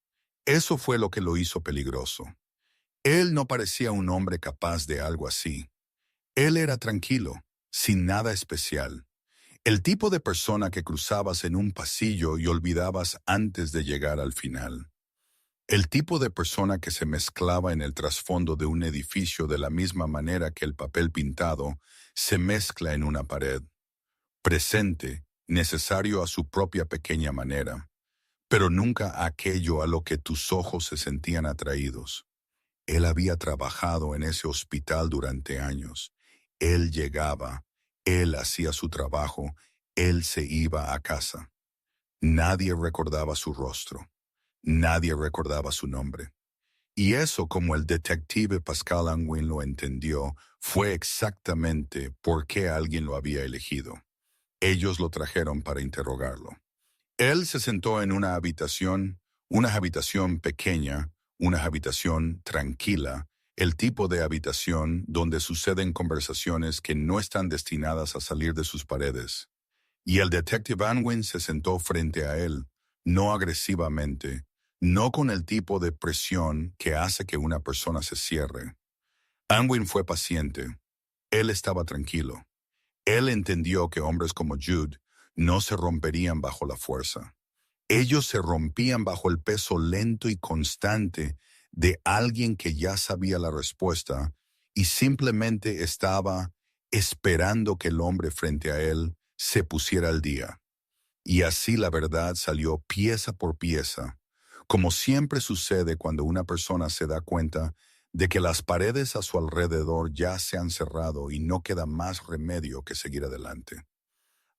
[SPEAKER 1] Eso fue lo que lo hizo peligroso. Él no parecía un hombre capaz de algo así. Él era tranquilo. sin nada especial. El tipo de persona que cruzabas en un pasillo y olvidabas antes de llegar al final. El tipo de persona que se mezclaba en el trasfondo de un edificio de la misma manera que el papel pintado se mezcla en una pared. Presente, necesario a su propia pequeña manera, pero nunca aquello a lo que tus ojos se sentían atraídos. Él había trabajado en ese hospital durante años. Él llegaba, él hacía su trabajo, él se iba a casa. Nadie recordaba su rostro, nadie recordaba su nombre. Y eso, como el detective Pascal Angwin lo entendió, fue exactamente por qué alguien lo había elegido. Ellos lo trajeron para interrogarlo. Él se sentó en una habitación pequeña, una habitación tranquila, el tipo de habitación donde suceden conversaciones que no están destinadas a salir de sus paredes. Y el detective Unwin se sentó frente a él, no agresivamente, no con el tipo de presión que hace que una persona se cierre. Unwin fue paciente. Él estaba tranquilo. Él entendió que hombres como Jude no se romperían bajo la fuerza. Ellos se rompían bajo el peso lento y constante de alguien que ya sabía la respuesta y simplemente estaba esperando que el hombre frente a él se pusiera al día. Y así la verdad salió pieza por pieza, como siempre sucede cuando una persona se da cuenta de que las paredes a su alrededor ya se han cerrado y no queda más remedio que seguir adelante.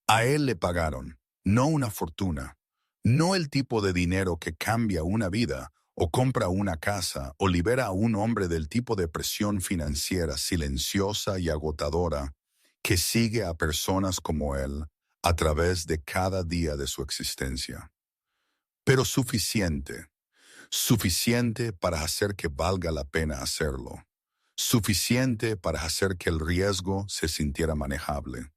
[SPEAKER 1] A él le pagaron, no una fortuna, no el tipo de dinero que cambia una vida o compra una casa o libera a un hombre del tipo de presión financiera silenciosa y agotadora que sigue a personas como él a través de cada día de su existencia. Pero suficiente para hacer que valga la pena hacerlo, suficiente para hacer que el riesgo se sintiera manejable.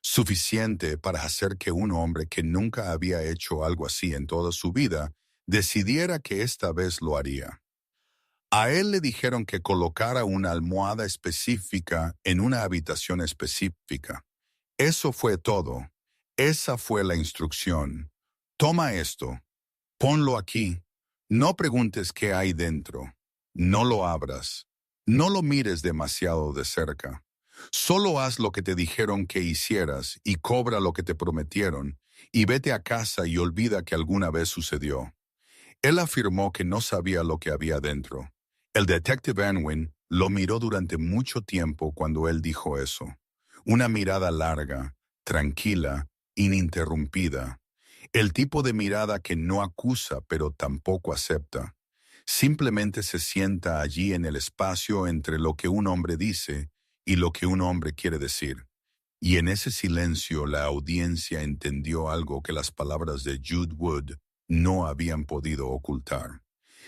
[SPEAKER 1] Suficiente para hacer que un hombre que nunca había hecho algo así en toda su vida decidiera que esta vez lo haría. A él le dijeron que colocara una almohada específica en una habitación específica. Eso fue todo. Esa fue la instrucción. Toma esto, ponlo aquí. No preguntes qué hay dentro. No lo abras. No lo mires demasiado de cerca. Solo haz lo que te dijeron que hicieras y cobra lo que te prometieron, y vete a casa y olvida que alguna vez sucedió. Él afirmó que no sabía lo que había dentro. El detective Unwin lo miró durante mucho tiempo cuando él dijo eso. Una mirada larga, tranquila, ininterrumpida. El tipo de mirada que no acusa pero tampoco acepta. Simplemente se sienta allí en el espacio entre lo que un hombre dice y lo que un hombre quiere decir. Y en ese silencio la audiencia entendió algo que las palabras de Jude Wood no habían podido ocultar.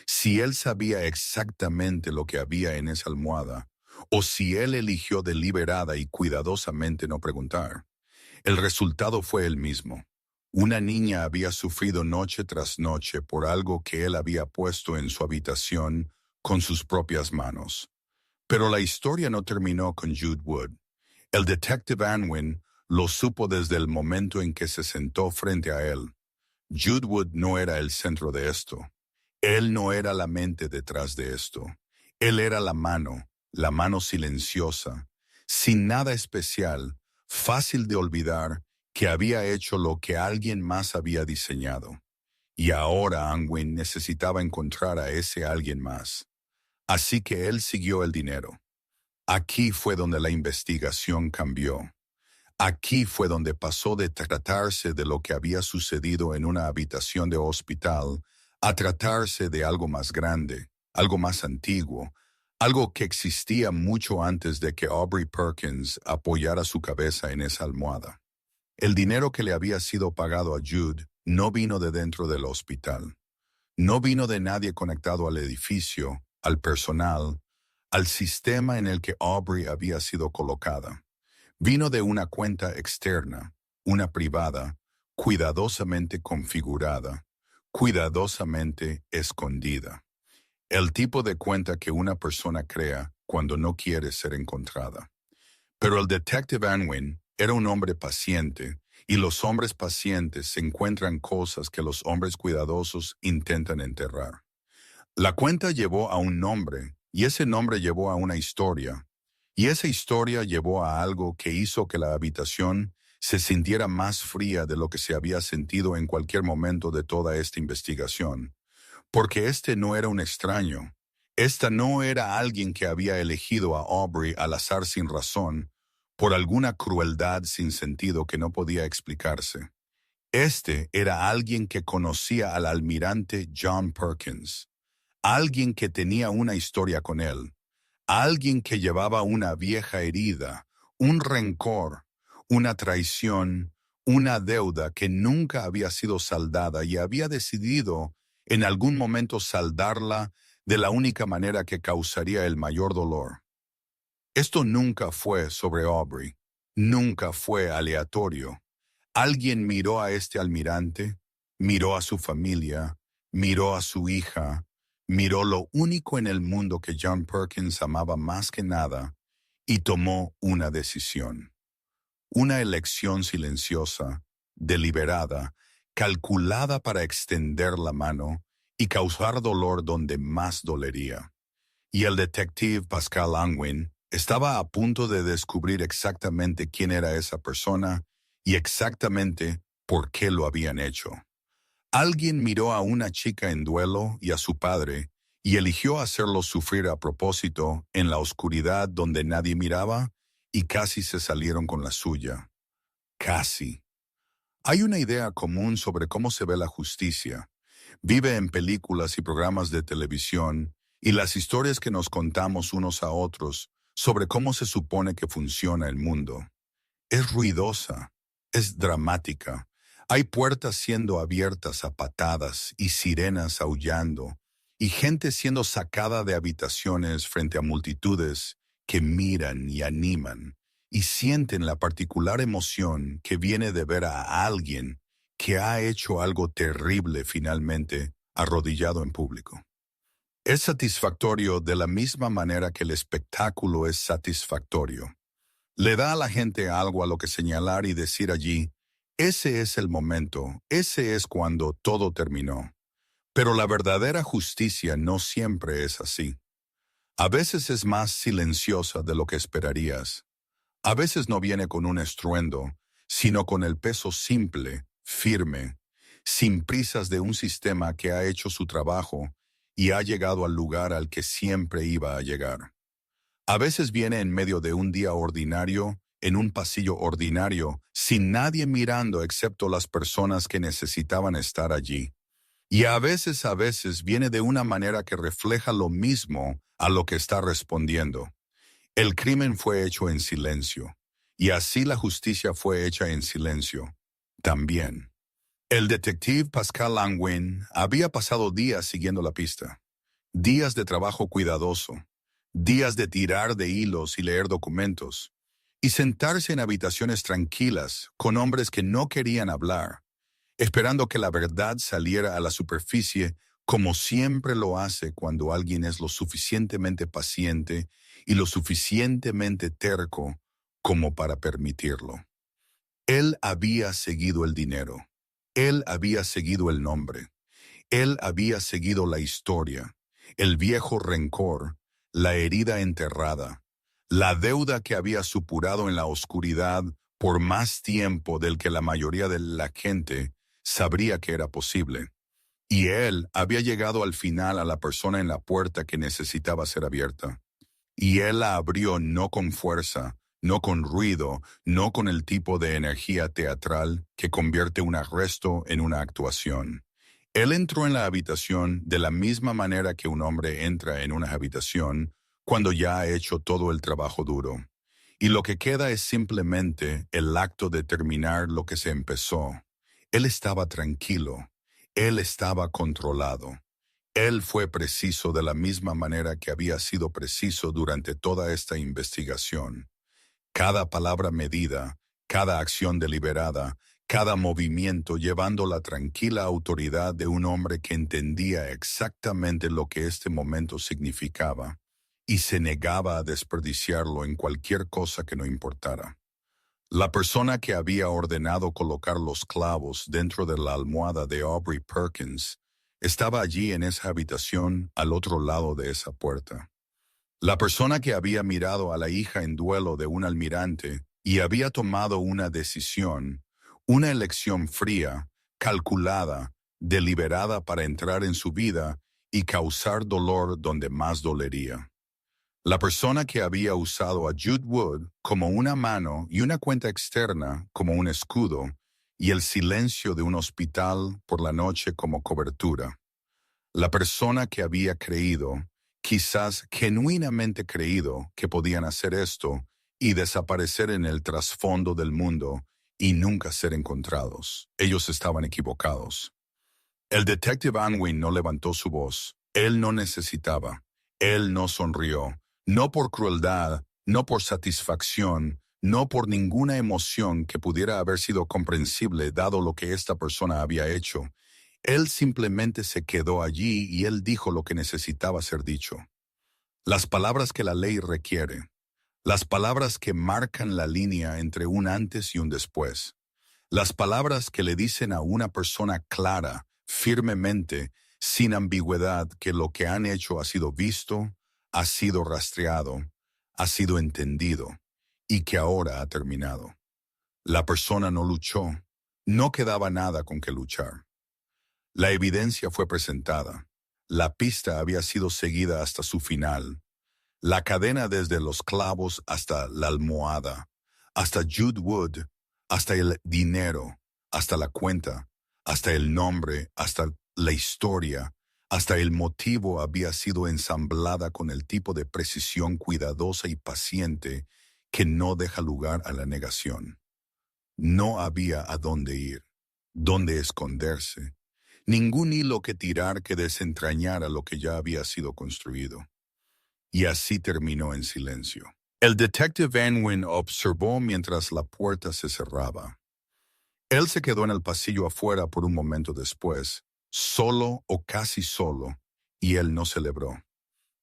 [SPEAKER 1] Si él sabía exactamente lo que había en esa almohada, o si él eligió deliberada y cuidadosamente no preguntar, el resultado fue el mismo. Una niña había sufrido noche tras noche por algo que él había puesto en su habitación con sus propias manos. Pero la historia no terminó con Jude Wood. El detective Unwin lo supo desde el momento en que se sentó frente a él. Jude Wood no era el centro de esto. Él no era la mente detrás de esto. Él era la mano silenciosa, sin nada especial, fácil de olvidar, que había hecho lo que alguien más había diseñado. Y ahora Unwin necesitaba encontrar a ese alguien más. Así que él siguió el dinero. Aquí fue donde la investigación cambió. Aquí fue donde pasó de tratarse de lo que había sucedido en una habitación de hospital a tratarse de algo más grande, algo más antiguo, algo que existía mucho antes de que Aubrey Perkins apoyara su cabeza en esa almohada. El dinero que le había sido pagado a Jude no vino de dentro del hospital. No vino de nadie conectado al edificio, al personal, al sistema en el que Aubrey había sido colocada. Vino de una cuenta externa, una privada, cuidadosamente configurada, cuidadosamente escondida. El tipo de cuenta que una persona crea cuando no quiere ser encontrada. Pero el detective Unwin era un hombre paciente, y los hombres pacientes se encuentran cosas que los hombres cuidadosos intentan enterrar. La cuenta llevó a un nombre, y ese nombre llevó a una historia, y esa historia llevó a algo que hizo que la habitación se sintiera más fría de lo que se había sentido en cualquier momento de toda esta investigación. Porque este no era un extraño. Esta no era alguien que había elegido a Aubrey al azar sin razón, por alguna crueldad sin sentido que no podía explicarse. Este era alguien que conocía al almirante John Perkins, alguien que tenía una historia con él, alguien que llevaba una vieja herida, un rencor, una traición, una deuda que nunca había sido saldada y había decidido en algún momento saldarla de la única manera que causaría el mayor dolor. Esto nunca fue sobre Aubrey, nunca fue aleatorio. Alguien miró a este almirante, miró a su familia, miró a su hija, miró lo único en el mundo que John Perkins amaba más que nada y tomó una decisión. Una elección silenciosa, deliberada, calculada para extender la mano y causar dolor donde más dolería. Y el detective Pascal Unwin estaba a punto de descubrir exactamente quién era esa persona y exactamente por qué lo habían hecho. Alguien miró a una chica en duelo y a su padre y eligió hacerlo sufrir a propósito en la oscuridad donde nadie miraba y casi se salieron con la suya. Casi. Hay una idea común sobre cómo se ve la justicia. Vive en películas y programas de televisión y las historias que nos contamos unos a otros sobre cómo se supone que funciona el mundo. Es ruidosa, es dramática. Hay puertas siendo abiertas a patadas y sirenas aullando, y gente siendo sacada de habitaciones frente a multitudes que miran y animan y sienten la particular emoción que viene de ver a alguien que ha hecho algo terrible finalmente arrodillado en público. Es satisfactorio de la misma manera que el espectáculo es satisfactorio. Le da a la gente algo a lo que señalar y decir allí, ese es el momento, ese es cuando todo terminó. Pero la verdadera justicia no siempre es así. A veces es más silenciosa de lo que esperarías. A veces no viene con un estruendo, sino con el peso simple, firme, sin prisas de un sistema que ha hecho su trabajo y ha llegado al lugar al que siempre iba a llegar. A veces viene en medio de un día ordinario, en un pasillo ordinario, sin nadie mirando excepto las personas que necesitaban estar allí. Y a veces viene de una manera que refleja lo mismo a lo que está respondiendo. El crimen fue hecho en silencio, y así la justicia fue hecha en silencio, también. El detective Pascal Unwin había pasado días siguiendo la pista, días de trabajo cuidadoso, días de tirar de hilos y leer documentos, y sentarse en habitaciones tranquilas con hombres que no querían hablar, esperando que la verdad saliera a la superficie como siempre lo hace cuando alguien es lo suficientemente paciente y lo suficientemente terco como para permitirlo. Él había seguido el dinero. Él había seguido el nombre. Él había seguido la historia, el viejo rencor, la herida enterrada, la deuda que había supurado en la oscuridad por más tiempo del que la mayoría de la gente sabría que era posible. Y él había llegado al final a la persona en la puerta que necesitaba ser abierta. Y él la abrió no con fuerza, no con ruido, no con el tipo de energía teatral que convierte un arresto en una actuación. Él entró en la habitación de la misma manera que un hombre entra en una habitación cuando ya ha hecho todo el trabajo duro. Y lo que queda es simplemente el acto de terminar lo que se empezó. Él estaba tranquilo. Él estaba controlado. Él fue preciso de la misma manera que había sido preciso durante toda esta investigación. Cada palabra medida, cada acción deliberada, cada movimiento llevando la tranquila autoridad de un hombre que entendía exactamente lo que este momento significaba. y se negaba a desperdiciarlo en cualquier cosa que no importara. La persona que había ordenado colocar los clavos dentro de la almohada de Aubrey Perkins estaba allí en esa habitación al otro lado de esa puerta. La persona que había mirado a la hija en duelo de un almirante y había tomado una decisión, una elección fría, calculada, deliberada para entrar en su vida y causar dolor donde más dolería. La persona que había usado a Jude Wood como una mano y una cuenta externa como un escudo y el silencio de un hospital por la noche como cobertura. La persona que había creído, quizás genuinamente creído, que podían hacer esto y desaparecer en el trasfondo del mundo y nunca ser encontrados. Ellos estaban equivocados. El detective Unwin no levantó su voz. Él no necesitaba. Él no sonrió. No por crueldad, no por satisfacción, no por ninguna emoción que pudiera haber sido comprensible dado lo que esta persona había hecho. Él simplemente se quedó allí y él dijo lo que necesitaba ser dicho. Las palabras que la ley requiere. Las palabras que marcan la línea entre un antes y un después. Las palabras que le dicen a una persona clara, firmemente, sin ambigüedad, que lo que han hecho ha sido visto, ha sido rastreado, ha sido entendido y que ahora ha terminado. La persona no luchó, no quedaba nada con que luchar. La evidencia fue presentada, la pista había sido seguida hasta su final, la cadena desde los clavos hasta la almohada, hasta Jude Wood, hasta el dinero, hasta la cuenta, hasta el nombre, hasta la historia, hasta el motivo había sido ensamblada con el tipo de precisión cuidadosa y paciente que no deja lugar a la negación. No había a dónde ir, dónde esconderse, ningún hilo que tirar que desentrañara lo que ya había sido construido. Y así terminó en silencio. El detective Unwin observó mientras la puerta se cerraba. Él se quedó en el pasillo afuera por un momento después, solo o casi solo, y él no celebró.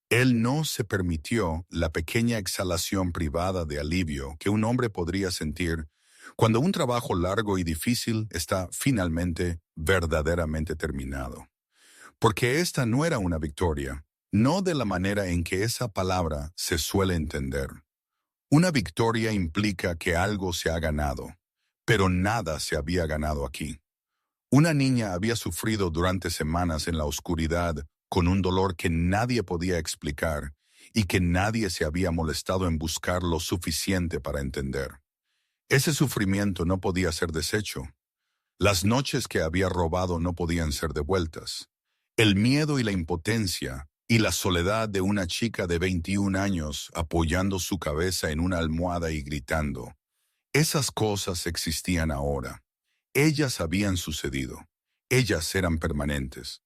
[SPEAKER 1] Él no se permitió la pequeña exhalación privada de alivio que un hombre podría sentir cuando un trabajo largo y difícil está finalmente, verdaderamente terminado. Porque esta no era una victoria, no de la manera en que esa palabra se suele entender. Una victoria implica que algo se ha ganado, pero nada se había ganado aquí. Una niña había sufrido durante semanas en la oscuridad con un dolor que nadie podía explicar y que nadie se había molestado en buscar lo suficiente para entender. Ese sufrimiento no podía ser deshecho. Las noches que había robado no podían ser devueltas. El miedo y la impotencia y la soledad de una chica de 21 años apoyando su cabeza en una almohada y gritando. Esas cosas existían ahora. Ellas habían sucedido. Ellas eran permanentes.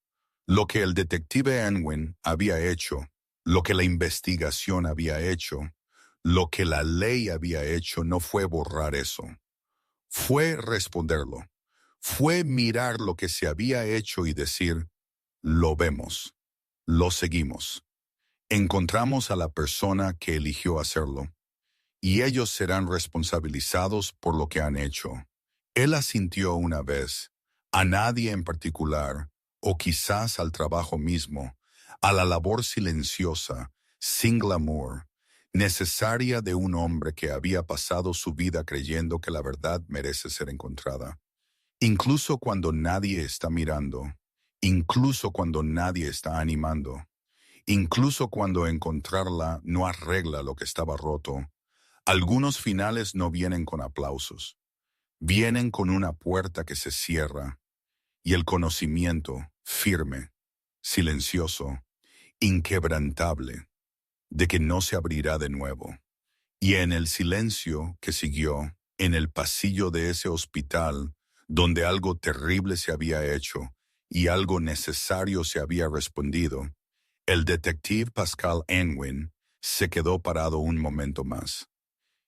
[SPEAKER 1] Lo que el detective Unwin había hecho, lo que la investigación había hecho, lo que la ley había hecho no fue borrar eso. Fue responderlo. Fue mirar lo que se había hecho y decir, lo vemos, lo seguimos. Encontramos a la persona que eligió hacerlo, y ellos serán responsabilizados por lo que han hecho. Él asintió una vez, a nadie en particular, o quizás al trabajo mismo, a la labor silenciosa, sin glamour, necesaria de un hombre que había pasado su vida creyendo que la verdad merece ser encontrada. Incluso cuando nadie está mirando, incluso cuando nadie está animando, incluso cuando encontrarla no arregla lo que estaba roto, algunos finales no vienen con aplausos, vienen con una puerta que se cierra y el conocimiento firme, silencioso, inquebrantable, de que no se abrirá de nuevo. Y en el silencio que siguió, en el pasillo de ese hospital, donde algo terrible se había hecho y algo necesario se había respondido, el detective Pascal Unwin se quedó parado un momento más.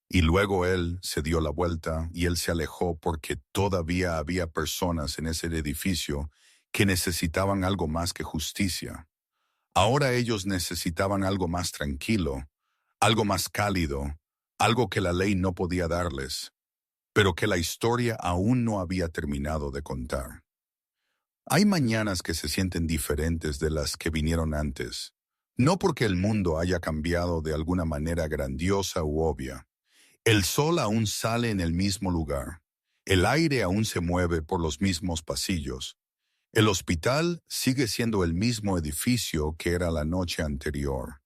[SPEAKER 1] Y luego él se dio la vuelta y él se alejó porque todavía había personas en ese edificio que necesitaban algo más que justicia, Ahora ellos necesitaban algo más tranquilo, algo más cálido, algo que la ley no podía darles, pero que la historia aún no había terminado de contar. Hay mañanas que se sienten diferentes de las que vinieron antes, no porque el mundo haya cambiado de alguna manera grandiosa u obvia. El sol aún sale en el mismo lugar, el aire aún se mueve por los mismos pasillos. El hospital sigue siendo el mismo edificio que era la noche anterior.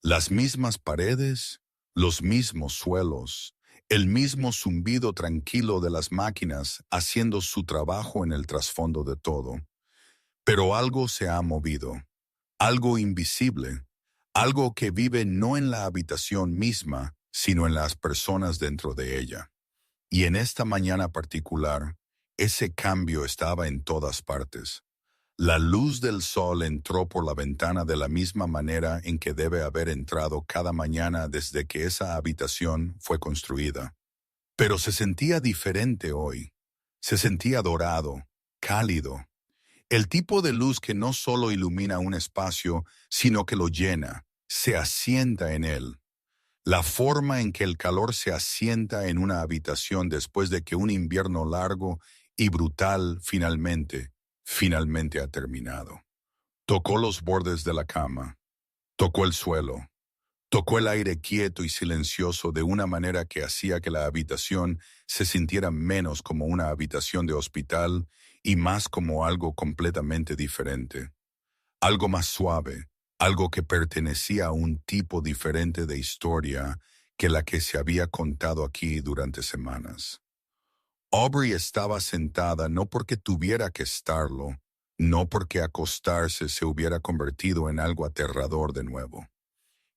[SPEAKER 1] Las mismas paredes, los mismos suelos, el mismo zumbido tranquilo de las máquinas haciendo su trabajo en el trasfondo de todo. Pero algo se ha movido, algo invisible, algo que vive no en la habitación misma, sino en las personas dentro de ella. Y en esta mañana particular, ese cambio estaba en todas partes. La luz del sol entró por la ventana de la misma manera en que debe haber entrado cada mañana desde que esa habitación fue construida. Pero se sentía diferente hoy. Se sentía dorado, cálido. El tipo de luz que no solo ilumina un espacio, sino que lo llena, se asienta en él. La forma en que el calor se asienta en una habitación después de que un invierno largo y brutal finalmente ha terminado. Tocó los bordes de la cama, tocó el suelo, tocó el aire quieto y silencioso de una manera que hacía que la habitación se sintiera menos como una habitación de hospital y más como algo completamente diferente. Algo más suave, algo que pertenecía a un tipo diferente de historia que la que se había contado aquí durante semanas. Aubrey estaba sentada no porque tuviera que estarlo, no porque acostarse se hubiera convertido en algo aterrador de nuevo.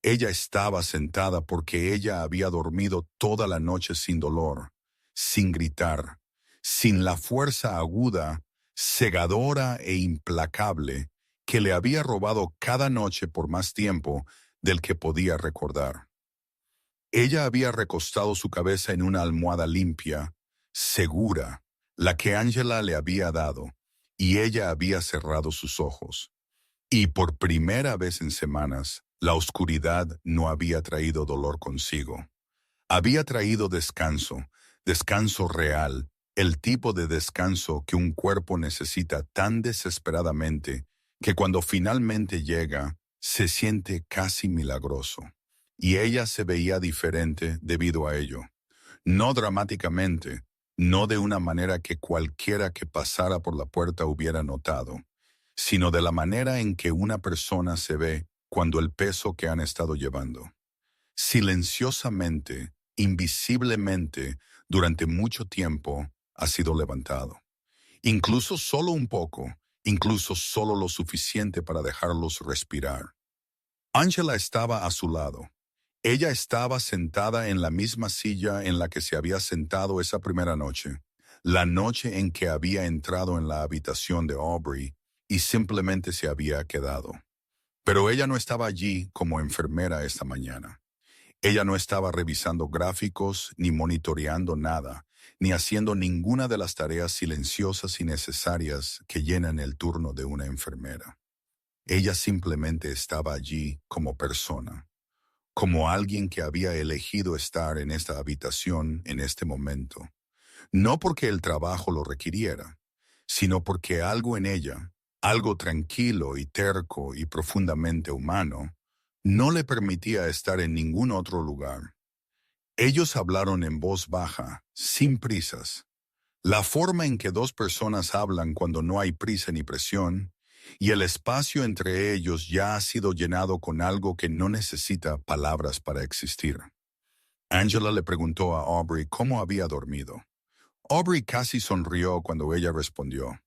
[SPEAKER 1] Ella estaba sentada porque ella había dormido toda la noche sin dolor, sin gritar, sin la fuerza aguda, cegadora e implacable que le había robado cada noche por más tiempo del que podía recordar. Ella había recostado su cabeza en una almohada limpia, segura, la que Angela le había dado, y ella había cerrado sus ojos. Y por primera vez en semanas, la oscuridad no había traído dolor consigo. Había traído descanso, descanso real, el tipo de descanso que un cuerpo necesita tan desesperadamente que cuando finalmente llega, se siente casi milagroso. Y ella se veía diferente debido a ello. No dramáticamente, no de una manera que cualquiera que pasara por la puerta hubiera notado, sino de la manera en que una persona se ve cuando el peso que han estado llevando. Silenciosamente, invisiblemente, durante mucho tiempo, ha sido levantado. Incluso solo un poco, incluso solo lo suficiente para dejarlos respirar. Angela estaba a su lado. Ella estaba sentada en la misma silla en la que se había sentado esa primera noche, la noche en que había entrado en la habitación de Aubrey y simplemente se había quedado. Pero ella no estaba allí como enfermera esta mañana. Ella no estaba revisando gráficos, ni monitoreando nada, ni haciendo ninguna de las tareas silenciosas y necesarias que llenan el turno de una enfermera. Ella simplemente estaba allí como persona, como alguien que había elegido estar en esta habitación en este momento, no porque el trabajo lo requiriera, sino porque algo en ella, algo tranquilo y terco y profundamente humano, no le permitía estar en ningún otro lugar. Ellos hablaron en voz baja, sin prisas. La forma en que dos personas hablan cuando no hay prisa ni presión, y el espacio entre ellos ya ha sido llenado con algo que no necesita palabras para existir. Angela le preguntó a Aubrey cómo había dormido. Aubrey casi sonrió cuando ella respondió.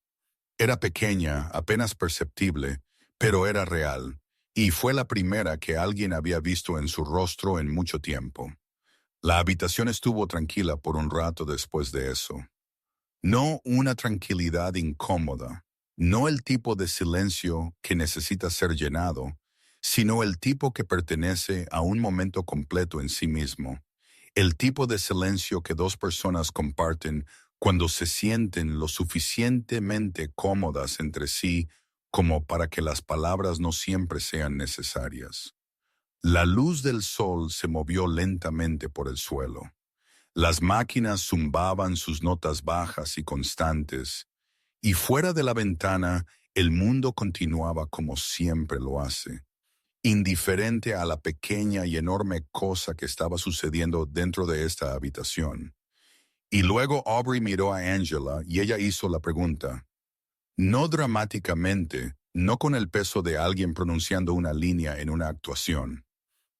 [SPEAKER 1] Era pequeña, apenas perceptible, pero era real, y fue la primera que alguien había visto en su rostro en mucho tiempo. La habitación estuvo tranquila por un rato después de eso. No una tranquilidad incómoda, no el tipo de silencio que necesita ser llenado, sino el tipo que pertenece a un momento completo en sí mismo. El tipo de silencio que dos personas comparten cuando se sienten lo suficientemente cómodas entre sí como para que las palabras no siempre sean necesarias. La luz del sol se movió lentamente por el suelo. Las máquinas zumbaban sus notas bajas y constantes, y fuera de la ventana el mundo continuaba como siempre lo hace, indiferente a la pequeña y enorme cosa que estaba sucediendo dentro de esta habitación. Y luego Aubrey miró a Angela y ella hizo la pregunta. No dramáticamente, no con el peso de alguien pronunciando una línea en una actuación.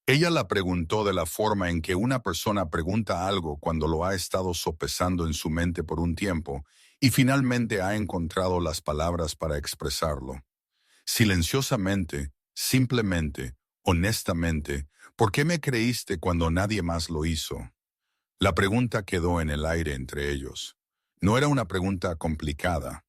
[SPEAKER 1] Ella la preguntó de la forma en que una persona pregunta algo cuando lo ha estado sopesando en su mente por un tiempo y finalmente ha encontrado las palabras para expresarlo. Silenciosamente, simplemente, honestamente, ¿por qué me creíste cuando nadie más lo hizo? La pregunta quedó en el aire entre ellos. No era una pregunta complicada,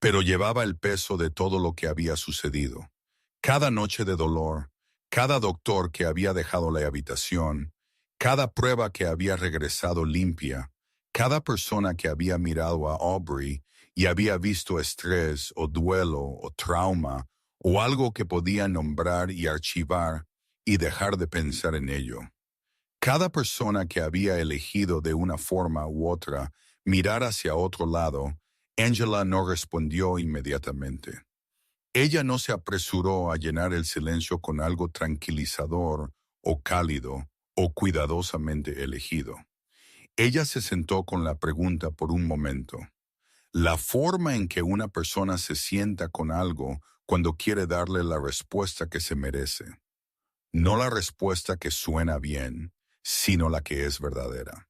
[SPEAKER 1] pero llevaba el peso de todo lo que había sucedido. Cada noche de dolor, cada doctor que había dejado la habitación, cada prueba que había regresado limpia, cada persona que había mirado a Aubrey y había visto estrés o duelo o trauma o algo que podía nombrar y archivar y dejar de pensar en ello. Cada persona que había elegido de una forma u otra mirar hacia otro lado, Angela no respondió inmediatamente. Ella no se apresuró a llenar el silencio con algo tranquilizador o cálido o cuidadosamente elegido. Ella se sentó con la pregunta por un momento. La forma en que una persona se sienta con algo cuando quiere darle la respuesta que se merece. No la respuesta que suena bien, sino la que es verdadera.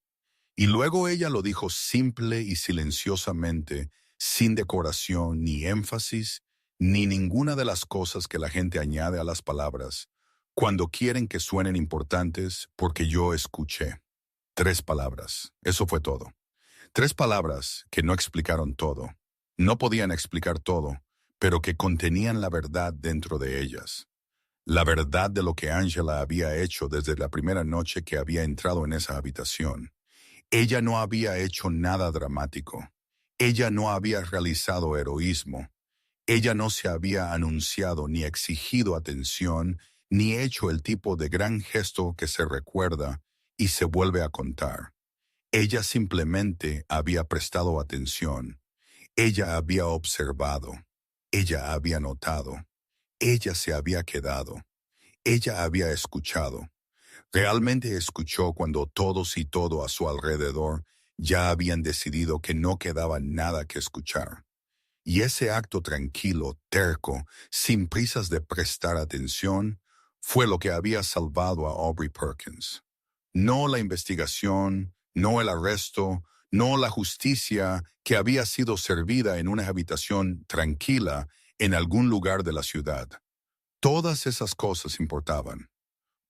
[SPEAKER 1] Y luego ella lo dijo simple y silenciosamente, sin decoración ni énfasis, ni ninguna de las cosas que la gente añade a las palabras, cuando quieren que suenen importantes, porque yo escuché. 3 palabras, eso fue todo. 3 palabras que no explicaron todo. No podían explicar todo, pero que contenían la verdad dentro de ellas. La verdad de lo que Angela había hecho desde la primera noche que había entrado en esa habitación. Ella no había hecho nada dramático. Ella no había realizado heroísmo. Ella no se había anunciado ni exigido atención, ni hecho el tipo de gran gesto que se recuerda y se vuelve a contar. Ella simplemente había prestado atención. Ella había observado. Ella había notado. Ella se había quedado. Ella había escuchado. Realmente escuchó cuando todos y todo a su alrededor ya habían decidido que no quedaba nada que escuchar. Y ese acto tranquilo, terco, sin prisas de prestar atención, fue lo que había salvado a Aubrey Perkins. No la investigación, no el arresto, no la justicia que había sido servida en una habitación tranquila en algún lugar de la ciudad. Todas esas cosas importaban.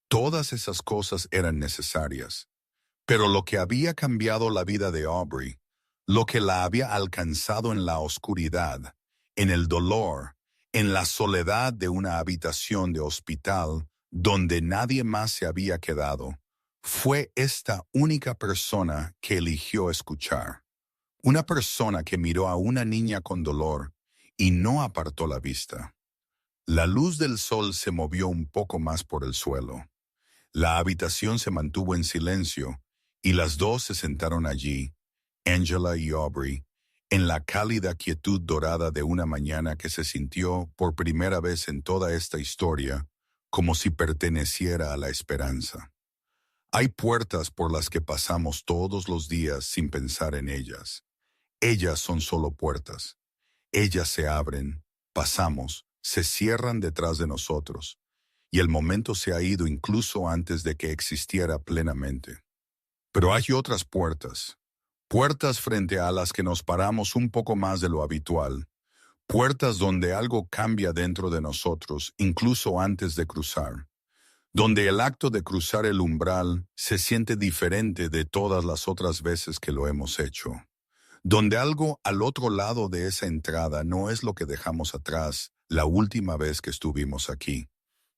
[SPEAKER 1] Todas esas cosas eran necesarias. Pero lo que había cambiado la vida de Aubrey, lo que la había alcanzado en la oscuridad, en el dolor, en la soledad de una habitación de hospital donde nadie más se había quedado, fue esta única persona que eligió escuchar. Una persona que miró a una niña con dolor y no apartó la vista. La luz del sol se movió un poco más por el suelo. La habitación se mantuvo en silencio y las dos se sentaron allí, Angela y Aubrey, en la cálida quietud dorada de una mañana que se sintió por primera vez en toda esta historia como si perteneciera a la esperanza. Hay puertas por las que pasamos todos los días sin pensar en ellas. Ellas son solo puertas. Ellas se abren, pasamos, se cierran detrás de nosotros, y el momento se ha ido incluso antes de que existiera plenamente. Pero hay otras puertas, puertas frente a las que nos paramos un poco más de lo habitual, puertas donde algo cambia dentro de nosotros incluso antes de cruzar, donde el acto de cruzar el umbral se siente diferente de todas las otras veces que lo hemos hecho, donde algo al otro lado de esa entrada no es lo que dejamos atrás la última vez que estuvimos aquí.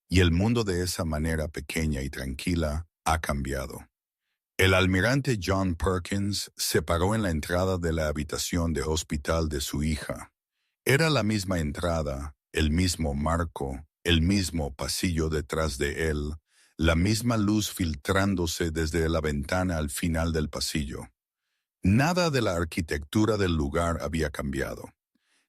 [SPEAKER 1] Y el mundo de esa manera pequeña y tranquila ha cambiado. El almirante John Perkins se paró en la entrada de la habitación de hospital de su hija. Era la misma entrada, el mismo marco, el mismo pasillo detrás de él, la misma luz filtrándose desde la ventana al final del pasillo. Nada de la arquitectura del lugar había cambiado.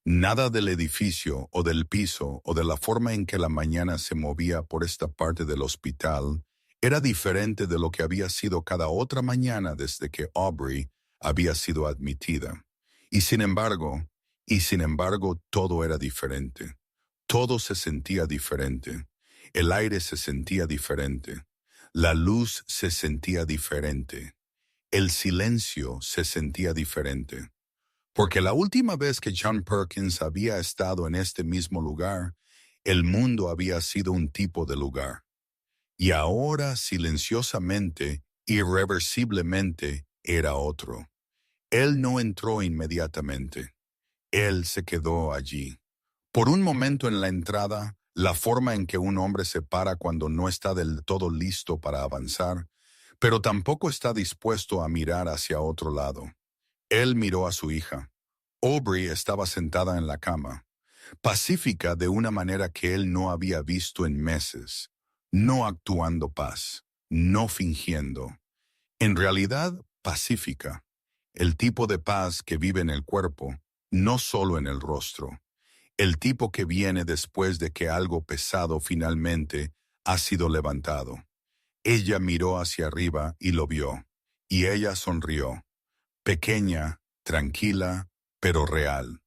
[SPEAKER 1] Nada del edificio o del piso o de la forma en que la mañana se movía por esta parte del hospital era diferente de lo que había sido cada otra mañana desde que Aubrey había sido admitida. Y sin embargo, todo era diferente. Todo se sentía diferente. El aire se sentía diferente. La luz se sentía diferente. El silencio se sentía diferente. Porque la última vez que John Perkins había estado en este mismo lugar, el mundo había sido un tipo de lugar. Y ahora, silenciosamente, irreversiblemente, era otro. Él no entró inmediatamente. Él se quedó allí. Por un momento en la entrada, la forma en que un hombre se para cuando no está del todo listo para avanzar, pero tampoco está dispuesto a mirar hacia otro lado. Él miró a su hija. Aubrey estaba sentada en la cama, pacífica de una manera que él no había visto en meses, no actuando paz, no fingiendo. En realidad, pacífica, el tipo de paz que vive en el cuerpo, no solo en el rostro, el tipo que viene después de que algo pesado finalmente ha sido levantado. Ella miró hacia arriba y lo vio, y ella sonrió, pequeña, tranquila, pero real.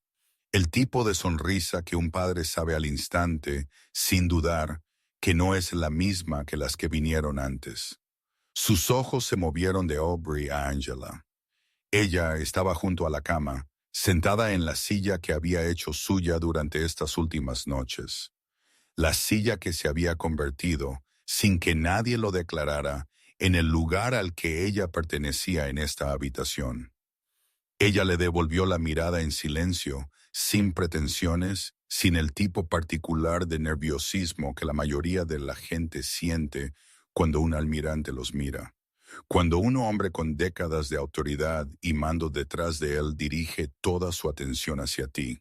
[SPEAKER 1] El tipo de sonrisa que un padre sabe al instante, sin dudar, que no es la misma que las que vinieron antes. Sus ojos se movieron de Aubrey a Angela. Ella estaba junto a la cama, sentada en la silla que había hecho suya durante estas últimas noches. La silla que se había convertido, sin que nadie lo declarara, en el lugar al que ella pertenecía en esta habitación. Ella le devolvió la mirada en silencio, sin pretensiones, sin el tipo particular de nerviosismo que la mayoría de la gente siente cuando un almirante los mira. Cuando un hombre con décadas de autoridad y mando detrás de él dirige toda su atención hacia ti.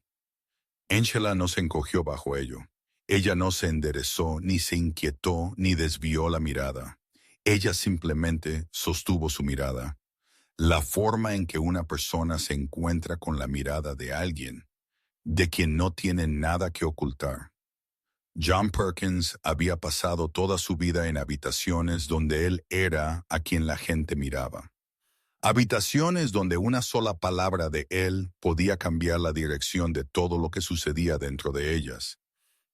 [SPEAKER 1] Angela no se encogió bajo ello. Ella no se enderezó, ni se inquietó, ni desvió la mirada. Ella simplemente sostuvo su mirada. La forma en que una persona se encuentra con la mirada de alguien, de quien no tiene nada que ocultar. John Perkins había pasado toda su vida en habitaciones donde él era a quien la gente miraba. Habitaciones donde una sola palabra de él podía cambiar la dirección de todo lo que sucedía dentro de ellas.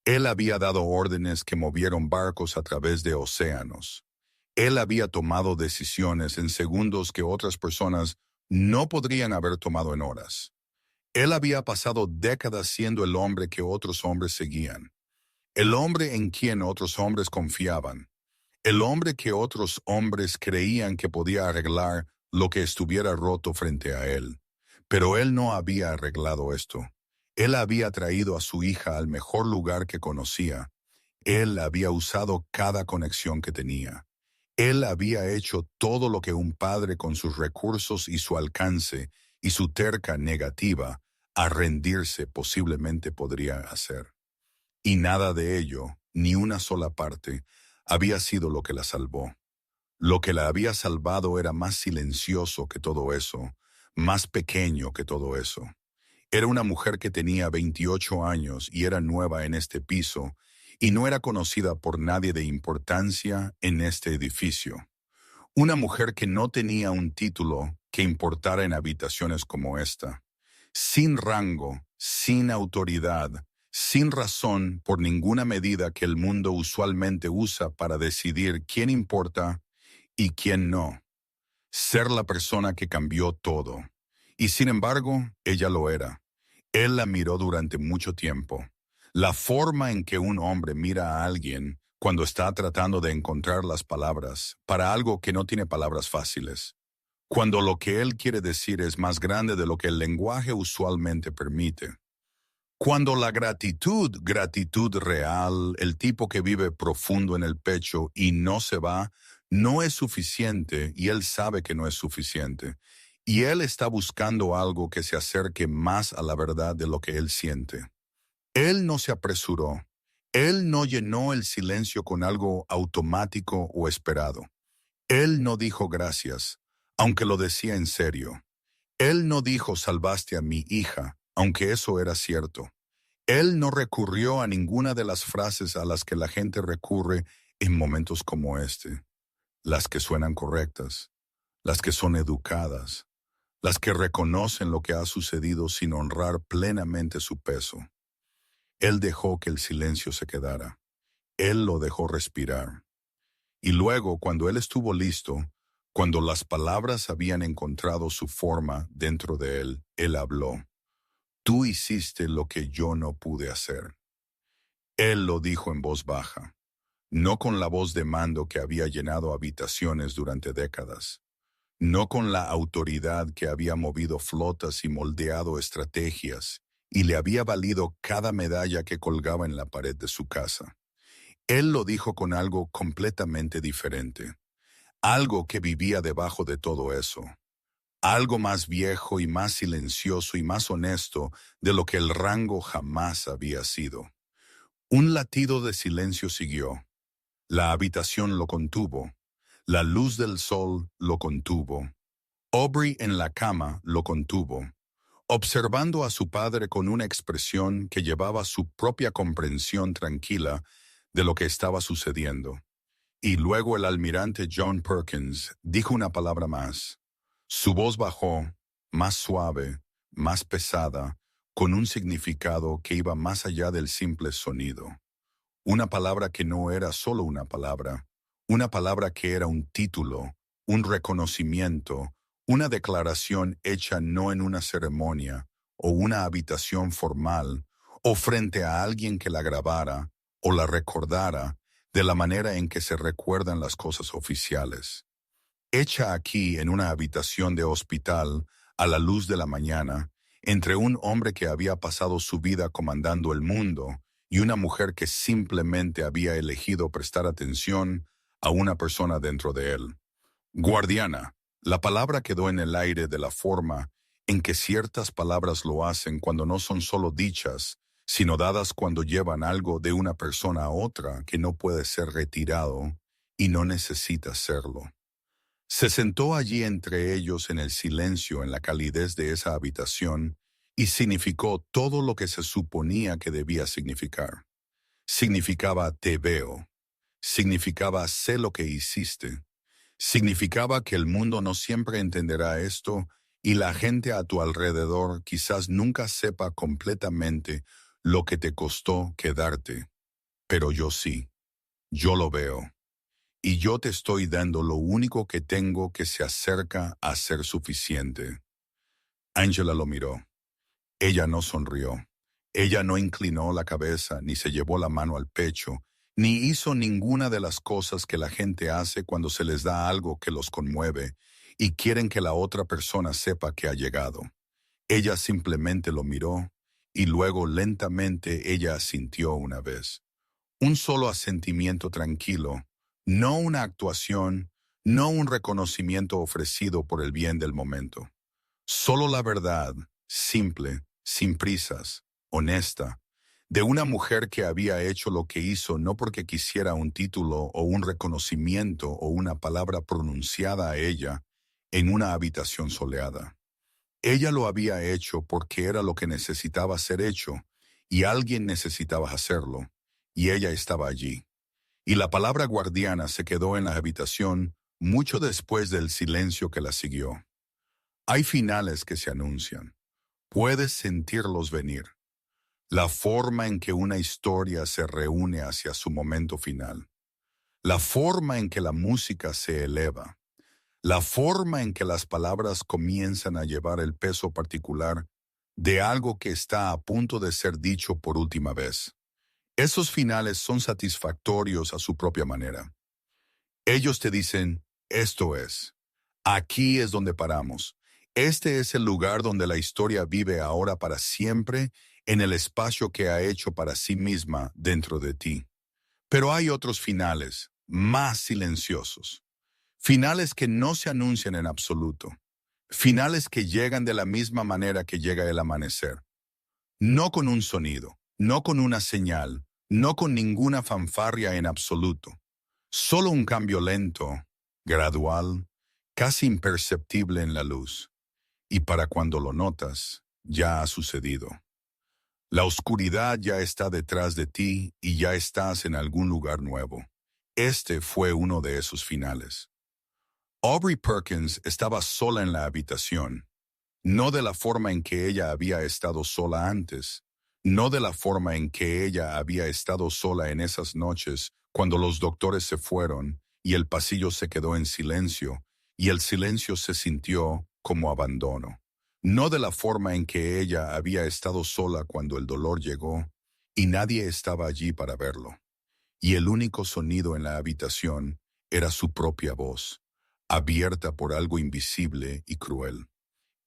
[SPEAKER 1] Él había dado órdenes que movieron barcos a través de océanos. Él había tomado decisiones en segundos que otras personas no podrían haber tomado en horas. Él había pasado décadas siendo el hombre que otros hombres seguían, el hombre en quien otros hombres confiaban, el hombre que otros hombres creían que podía arreglar lo que estuviera roto frente a él. Pero él no había arreglado esto. Él había traído a su hija al mejor lugar que conocía. Él había usado cada conexión que tenía. Él había hecho todo lo que un padre con sus recursos y su alcance y su terca negativa a rendirse posiblemente podría hacer. Y nada de ello, ni una sola parte, había sido lo que la salvó. Lo que la había salvado era más silencioso que todo eso, más pequeño que todo eso. Era una mujer que tenía 28 años y era nueva en este piso, y no era conocida por nadie de importancia en este edificio. Una mujer que no tenía un título que importara en habitaciones como esta. Sin rango, sin autoridad, sin razón por ninguna medida que el mundo usualmente usa para decidir quién importa y quién no. Ser la persona que cambió todo. Y sin embargo, ella lo era. Él la miró durante mucho tiempo. La forma en que un hombre mira a alguien cuando está tratando de encontrar las palabras para algo que no tiene palabras fáciles. Cuando lo que él quiere decir es más grande de lo que el lenguaje usualmente permite. Cuando la gratitud real, el tipo que vive profundo en el pecho y no se va, no es suficiente y él sabe que no es suficiente. Y él está buscando algo que se acerque más a la verdad de lo que él siente. Él no se apresuró. Él no llenó el silencio con algo automático o esperado. Él no dijo gracias, aunque lo decía en serio. Él no dijo salvaste a mi hija, aunque eso era cierto. Él no recurrió a ninguna de las frases a las que la gente recurre en momentos como este. Las que suenan correctas, las que son educadas, las que reconocen lo que ha sucedido sin honrar plenamente su peso. Él dejó que el silencio se quedara. Él lo dejó respirar. Y luego, cuando él estuvo listo, cuando las palabras habían encontrado su forma dentro de él, él habló. Tú hiciste lo que yo no pude hacer. Él lo dijo en voz baja, no con la voz de mando que había llenado habitaciones durante décadas, no con la autoridad que había movido flotas y moldeado estrategias y le había valido cada medalla que colgaba en la pared de su casa. Él lo dijo con algo completamente diferente, algo que vivía debajo de todo eso, algo más viejo y más silencioso y más honesto de lo que el rango jamás había sido. Un latido de silencio siguió. La habitación lo contuvo. La luz del sol lo contuvo. Aubrey en la cama lo contuvo, observando a su padre con una expresión que llevaba su propia comprensión tranquila de lo que estaba sucediendo. Y luego el almirante John Perkins dijo una palabra más. Su voz bajó, más suave, más pesada, con un significado que iba más allá del simple sonido. Una palabra que no era solo una palabra que era un título, un reconocimiento, una declaración hecha no en una ceremonia o una habitación formal o frente a alguien que la grabara o la recordara de la manera en que se recuerdan las cosas oficiales. Hecha aquí en una habitación de hospital a la luz de la mañana, entre un hombre que había pasado su vida comandando el mundo y una mujer que simplemente había elegido prestar atención a una persona dentro de él. Guardiana, la palabra quedó en el aire de la forma en que ciertas palabras lo hacen cuando no son solo dichas, sino dadas cuando llevan algo de una persona a otra que no puede ser retirado y no necesita serlo. Se sentó allí entre ellos en el silencio, en la calidez de esa habitación, y significó todo lo que se suponía que debía significar. Significaba te veo. Significaba sé lo que hiciste. Significaba que el mundo no siempre entenderá esto y la gente a tu alrededor quizás nunca sepa completamente lo que te costó quedarte. Pero yo sí, yo lo veo. Y yo te estoy dando lo único que tengo que se acerca a ser suficiente. Angela lo miró. Ella no sonrió. Ella no inclinó la cabeza, ni se llevó la mano al pecho, ni hizo ninguna de las cosas que la gente hace cuando se les da algo que los conmueve y quieren que la otra persona sepa que ha llegado. Ella simplemente lo miró y luego lentamente ella asintió una vez. Un solo asentimiento tranquilo, no una actuación, no un reconocimiento ofrecido por el bien del momento. Solo la verdad, simple, sin prisas, honesta, de una mujer que había hecho lo que hizo no porque quisiera un título o un reconocimiento o una palabra pronunciada a ella en una habitación soleada. Ella lo había hecho porque era lo que necesitaba ser hecho y alguien necesitaba hacerlo, y ella estaba allí. Y la palabra guardiana se quedó en la habitación mucho después del silencio que la siguió. Hay finales que se anuncian. Puedes sentirlos venir. La forma en que una historia se reúne hacia su momento final. La forma en que la música se eleva. La forma en que las palabras comienzan a llevar el peso particular de algo que está a punto de ser dicho por última vez. Esos finales son satisfactorios a su propia manera. Ellos te dicen, esto es. Aquí es donde paramos. Este es el lugar donde la historia vive ahora para siempre en el espacio que ha hecho para sí misma dentro de ti. Pero hay otros finales, más silenciosos. Finales que no se anuncian en absoluto. Finales que llegan de la misma manera que llega el amanecer. No con un sonido, no con una señal, no con ninguna fanfarria en absoluto. Solo un cambio lento, gradual, casi imperceptible en la luz. Y para cuando lo notas, ya ha sucedido. La oscuridad ya está detrás de ti y ya estás en algún lugar nuevo. Este fue uno de esos finales. Aubrey Perkins estaba sola en la habitación, no de la forma en que ella había estado sola antes, no de la forma en que ella había estado sola en esas noches cuando los doctores se fueron y el pasillo se quedó en silencio y el silencio se sintió como abandono. No de la forma en que ella había estado sola cuando el dolor llegó y nadie estaba allí para verlo. Y el único sonido en la habitación era su propia voz, abierta por algo invisible y cruel.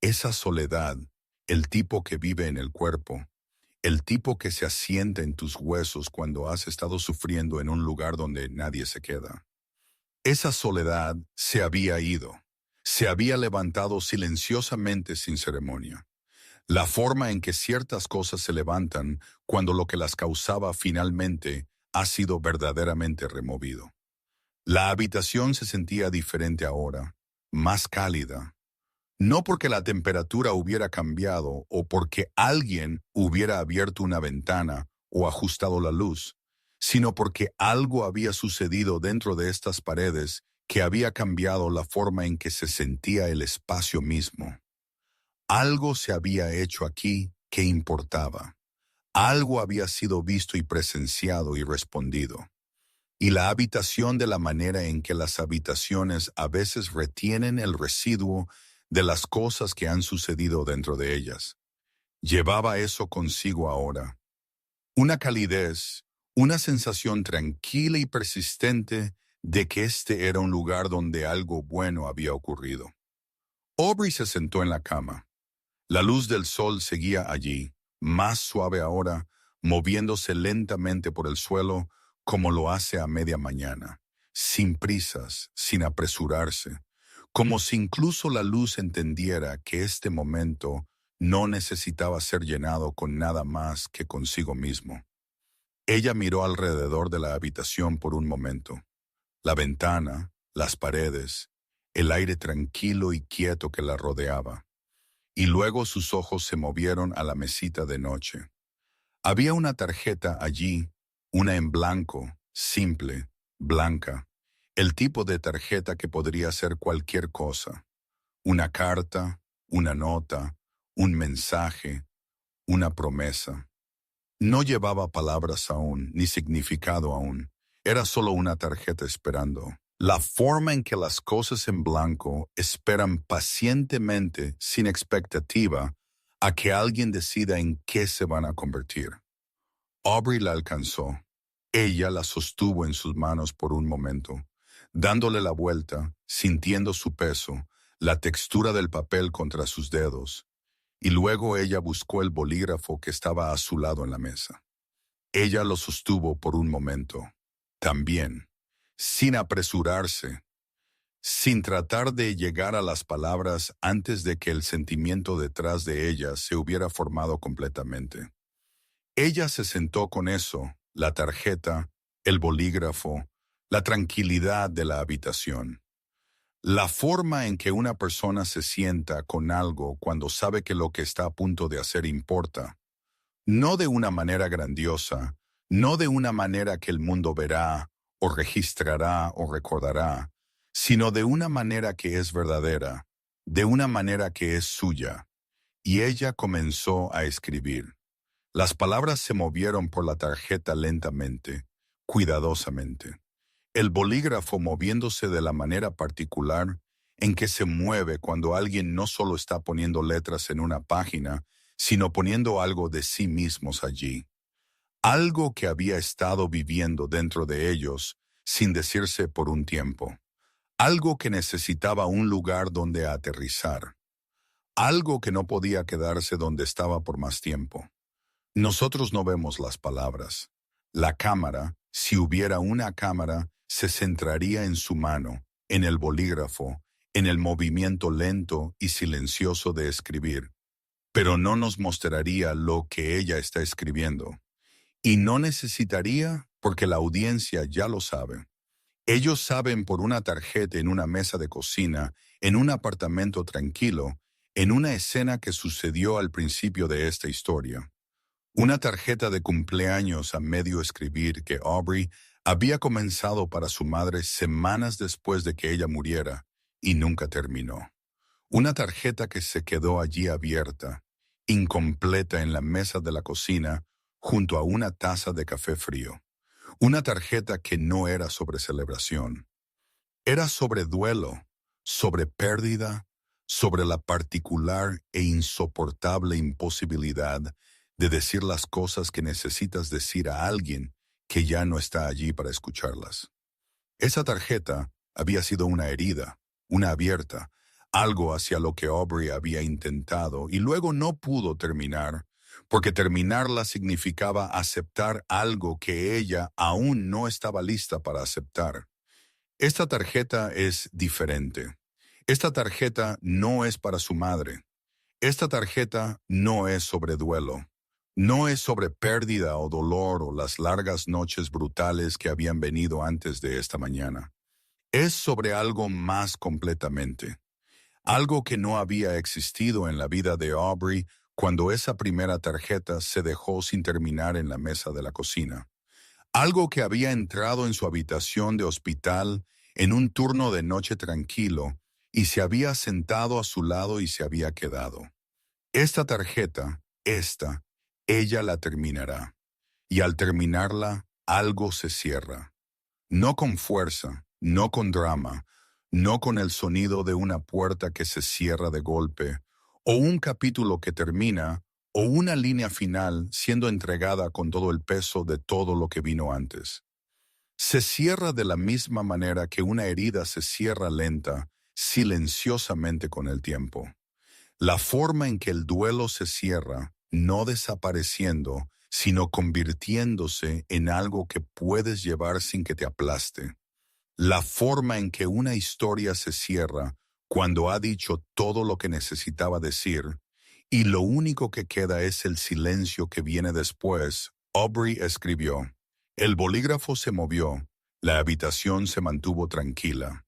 [SPEAKER 1] Esa soledad, el tipo que vive en el cuerpo, el tipo que se asienta en tus huesos cuando has estado sufriendo en un lugar donde nadie se queda. Esa soledad se había ido, se había levantado silenciosamente sin ceremonia. La forma en que ciertas cosas se levantan cuando lo que las causaba finalmente ha sido verdaderamente removido. La habitación se sentía diferente ahora, más cálida. No porque la temperatura hubiera cambiado o porque alguien hubiera abierto una ventana o ajustado la luz, sino porque algo había sucedido dentro de estas paredes que había cambiado la forma en que se sentía el espacio mismo. Algo se había hecho aquí que importaba. Algo había sido visto y presenciado y respondido. Y la habitación, de la manera en que las habitaciones a veces retienen el residuo de las cosas que han sucedido dentro de ellas, llevaba eso consigo ahora. Una calidez, una sensación tranquila y persistente de que este era un lugar donde algo bueno había ocurrido. Aubrey se sentó en la cama. La luz del sol seguía allí, más suave ahora, moviéndose lentamente por el suelo como lo hace a media mañana, sin prisas, sin apresurarse, como si incluso la luz entendiera que este momento no necesitaba ser llenado con nada más que consigo mismo. Ella miró alrededor de la habitación por un momento. La ventana, las paredes, el aire tranquilo y quieto que la rodeaba. Y luego sus ojos se movieron a la mesita de noche. Había una tarjeta allí, una en blanco, simple, blanca, el tipo de tarjeta que podría ser cualquier cosa. Una carta, una nota, un mensaje, una promesa. No llevaba palabras aún, ni significado aún. Era solo una tarjeta esperando. La forma en que las cosas en blanco esperan pacientemente, sin expectativa, a que alguien decida en qué se van a convertir. Aubrey la alcanzó. Ella la sostuvo en sus manos por un momento, dándole la vuelta, sintiendo su peso, la textura del papel contra sus dedos, y luego ella buscó el bolígrafo que estaba a su lado en la mesa. Ella lo sostuvo por un momento, también, sin apresurarse, sin tratar de llegar a las palabras antes de que el sentimiento detrás de ella se hubiera formado completamente. Ella se sentó con eso, la tarjeta, el bolígrafo, la tranquilidad de la habitación. La forma en que una persona se sienta con algo cuando sabe que lo que está a punto de hacer importa. No de una manera grandiosa, no de una manera que el mundo verá, o registrará, o recordará, sino de una manera que es verdadera, de una manera que es suya. Y ella comenzó a escribir. Las palabras se movieron por la tarjeta lentamente, cuidadosamente. El bolígrafo moviéndose de la manera particular en que se mueve cuando alguien no solo está poniendo letras en una página, sino poniendo algo de sí mismos allí. Algo que había estado viviendo dentro de ellos sin decirse por un tiempo. Algo que necesitaba un lugar donde aterrizar. Algo que no podía quedarse donde estaba por más tiempo. Nosotros no vemos las palabras. La cámara, si hubiera una cámara, se centraría en su mano, en el bolígrafo, en el movimiento lento y silencioso de escribir, pero no nos mostraría lo que ella está escribiendo. Y no necesitaría porque la audiencia ya lo sabe. Ellos saben por una tarjeta en una mesa de cocina, en un apartamento tranquilo, en una escena que sucedió al principio de esta historia. Una tarjeta de cumpleaños a medio escribir que Aubrey había comenzado para su madre semanas después de que ella muriera y nunca terminó. Una tarjeta que se quedó allí abierta, incompleta en la mesa de la cocina, junto a una taza de café frío. Una tarjeta que no era sobre celebración. Era sobre duelo, sobre pérdida, sobre la particular e insoportable imposibilidad de decir las cosas que necesitas decir a alguien que ya no está allí para escucharlas. Esa tarjeta había sido una herida, una abierta, algo hacia lo que Aubrey había intentado y luego no pudo terminar, porque terminarla significaba aceptar algo que ella aún no estaba lista para aceptar. Esta tarjeta es diferente. Esta tarjeta no es para su madre. Esta tarjeta no es sobre duelo. No es sobre pérdida o dolor o las largas noches brutales que habían venido antes de esta mañana. Es sobre algo más completamente. Algo que no había existido en la vida de Aubrey cuando esa primera tarjeta se dejó sin terminar en la mesa de la cocina. Algo que había entrado en su habitación de hospital en un turno de noche tranquilo y se había sentado a su lado y se había quedado. Esta tarjeta, ella la terminará. Y al terminarla, algo se cierra. No con fuerza, no con drama, no con el sonido de una puerta que se cierra de golpe, o un capítulo que termina, o una línea final siendo entregada con todo el peso de todo lo que vino antes. Se cierra de la misma manera que una herida se cierra lenta, silenciosamente con el tiempo. La forma en que el duelo se cierra, no desapareciendo, sino convirtiéndose en algo que puedes llevar sin que te aplaste. La forma en que una historia se cierra cuando ha dicho todo lo que necesitaba decir, y lo único que queda es el silencio que viene después. Aubrey escribió. El bolígrafo se movió, la habitación se mantuvo tranquila.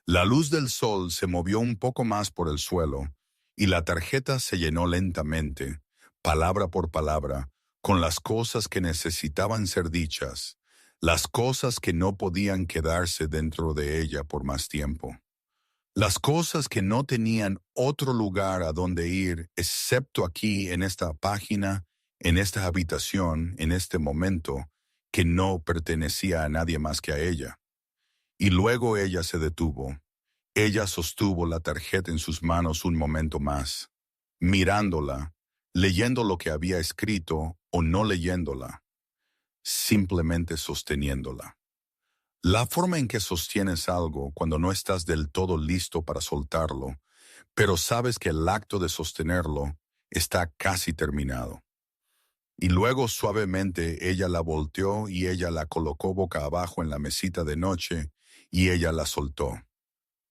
[SPEAKER 1] La luz del sol se movió un poco más por el suelo, y la tarjeta se llenó lentamente, palabra por palabra, con las cosas que necesitaban ser dichas, las cosas que no podían quedarse dentro de ella por más tiempo. Las cosas que no tenían otro lugar a donde ir, excepto aquí en esta página, en esta habitación, en este momento, que no pertenecía a nadie más que a ella. Y luego ella se detuvo. Ella sostuvo la tarjeta en sus manos un momento más, mirándola, leyendo lo que había escrito o no leyéndola, simplemente sosteniéndola. La forma en que sostienes algo cuando no estás del todo listo para soltarlo, pero sabes que el acto de sostenerlo está casi terminado. Y luego suavemente ella la volteó y ella la colocó boca abajo en la mesita de noche y ella la soltó.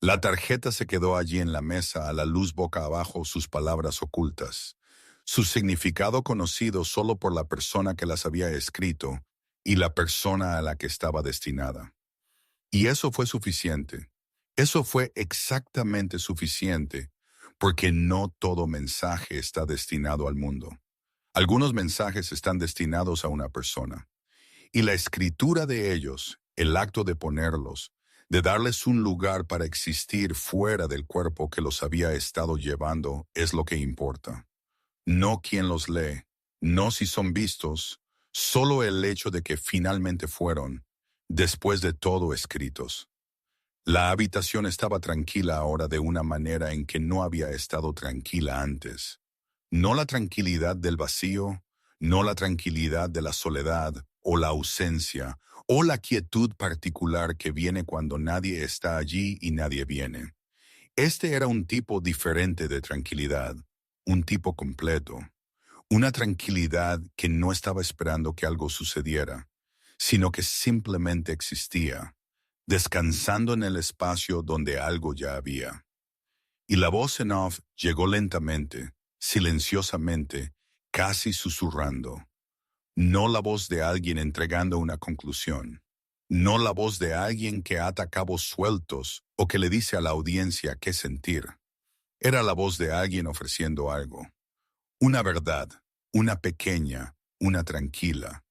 [SPEAKER 1] La tarjeta se quedó allí en la mesa a la luz boca abajo sus palabras ocultas, su significado conocido solo por la persona que las había escrito y la persona a la que estaba destinada. Y eso fue suficiente. Eso fue exactamente suficiente, porque no todo mensaje está destinado al mundo. Algunos mensajes están destinados a una persona. Y la escritura de ellos, el acto de ponerlos, de darles un lugar para existir fuera del cuerpo que los había estado llevando, es lo que importa. No quién los lee, no si son vistos, solo el hecho de que finalmente fueron, después de todo, escritos. La habitación estaba tranquila ahora de una manera en que no había estado tranquila antes. No la tranquilidad del vacío, no la tranquilidad de la soledad o la ausencia o la quietud particular que viene cuando nadie está allí y nadie viene. Este era un tipo diferente de tranquilidad, un tipo completo, una tranquilidad que no estaba esperando que algo sucediera, sino que simplemente existía, descansando en el espacio donde algo ya había. Y la voz en off llegó lentamente, silenciosamente, casi susurrando. No la voz de alguien entregando una conclusión. No la voz de alguien que ata cabos sueltos o que le dice a la audiencia qué sentir. Era la voz de alguien ofreciendo algo. Una verdad, una pequeña, una tranquila.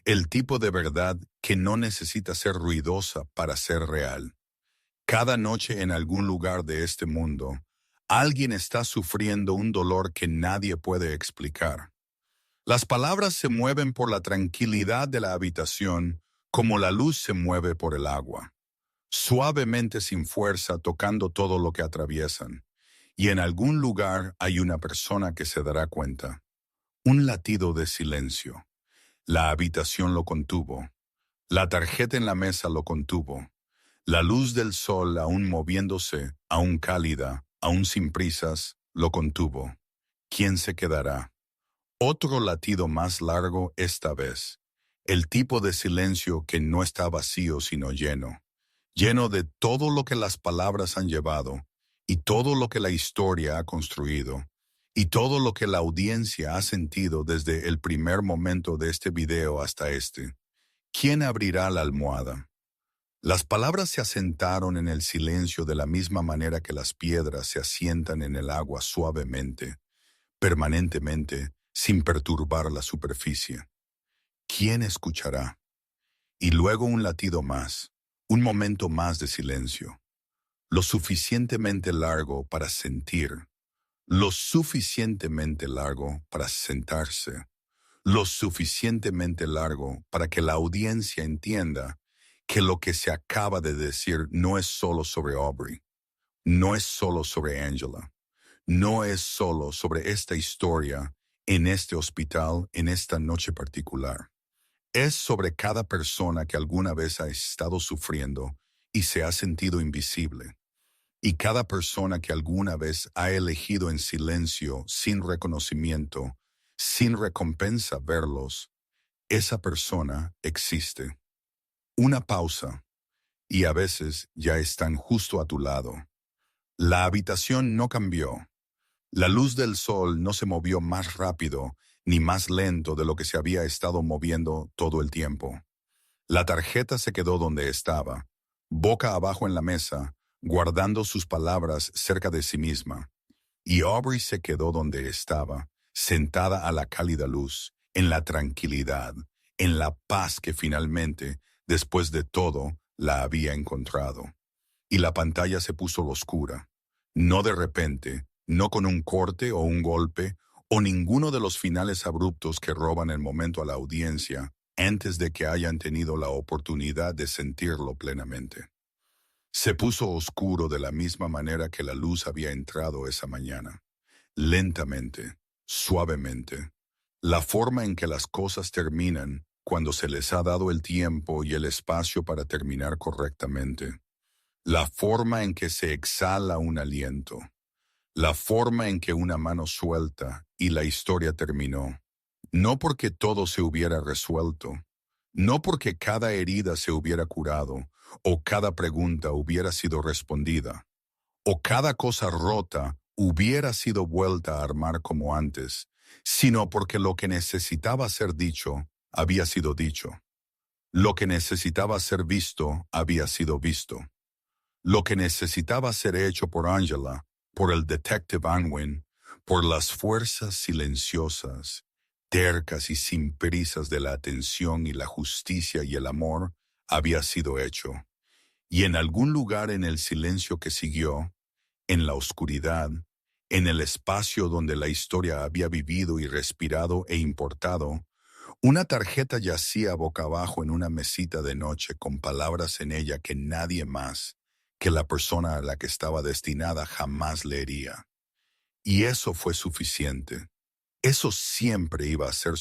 [SPEAKER 1] El tipo de verdad que no necesita ser ruidosa para ser real. Cada noche en algún lugar de este mundo, alguien está sufriendo un dolor que nadie puede explicar. Las palabras se mueven por la tranquilidad de la habitación como la luz se mueve por el agua, suavemente sin fuerza tocando todo lo que atraviesan. Y en algún lugar hay una persona que se dará cuenta. Un latido de silencio. La habitación lo contuvo. La tarjeta en la mesa lo contuvo. La luz del sol, aún moviéndose, aún cálida, aún sin prisas, lo contuvo. ¿Quién se quedará? Otro latido más largo esta vez. El tipo de silencio que no está vacío sino lleno. Lleno de todo lo que las palabras han llevado, y todo lo que la historia ha construido, y todo lo que la audiencia ha sentido desde el primer momento de este video hasta este. ¿Quién abrirá la almohada? Las palabras se asentaron en el silencio de la misma manera que las piedras se asientan en el agua suavemente, permanentemente, sin perturbar la superficie. ¿Quién escuchará? Y luego un latido más, un momento más de silencio, lo suficientemente largo para sentir, lo suficientemente largo para sentarse, lo suficientemente largo para que la audiencia entienda que lo que se acaba de decir no es solo sobre Aubrey, no es solo sobre Angela, no es solo sobre esta historia en este hospital en esta noche particular. Es sobre cada persona que alguna vez ha estado sufriendo y se ha sentido invisible, y cada persona que alguna vez ha elegido en silencio, sin reconocimiento, sin recompensa verlos. Esa persona existe. Una pausa, y a veces ya están justo a tu lado. La habitación no cambió. La luz del sol no se movió más rápido ni más lento de lo que se había estado moviendo todo el tiempo. La tarjeta se quedó donde estaba, boca abajo en la mesa, guardando sus palabras cerca de sí misma. Y Aubrey se quedó donde estaba, sentada a la cálida luz, en la tranquilidad, en la paz que finalmente, después de todo, la había encontrado. Y la pantalla se puso oscura. No de repente, no con un corte o un golpe, o ninguno de los finales abruptos que roban el momento a la audiencia antes de que hayan tenido la oportunidad de sentirlo plenamente. Se puso oscuro de la misma manera que la luz había entrado esa mañana, lentamente, suavemente. La forma en que las cosas terminan cuando se les ha dado el tiempo y el espacio para terminar correctamente. La forma en que se exhala un aliento. La forma en que una mano suelta y la historia terminó. No porque todo se hubiera resuelto, no porque cada herida se hubiera curado, o cada pregunta hubiera sido respondida, o cada cosa rota hubiera sido vuelta a armar como antes, sino porque lo que necesitaba ser dicho había sido dicho. Lo que necesitaba ser visto había sido visto. Lo que necesitaba ser hecho por Angela, por el detective Unwin, por las fuerzas silenciosas, tercas y sin prisas de la atención y la justicia y el amor, había sido hecho. Y en algún lugar en el silencio que siguió, en la oscuridad, en el espacio donde la historia había vivido y respirado e importado, una tarjeta yacía boca abajo en una mesita de noche con palabras en ella que nadie más, que la persona a la que estaba destinada jamás leería. Y eso fue suficiente. Eso siempre iba a ser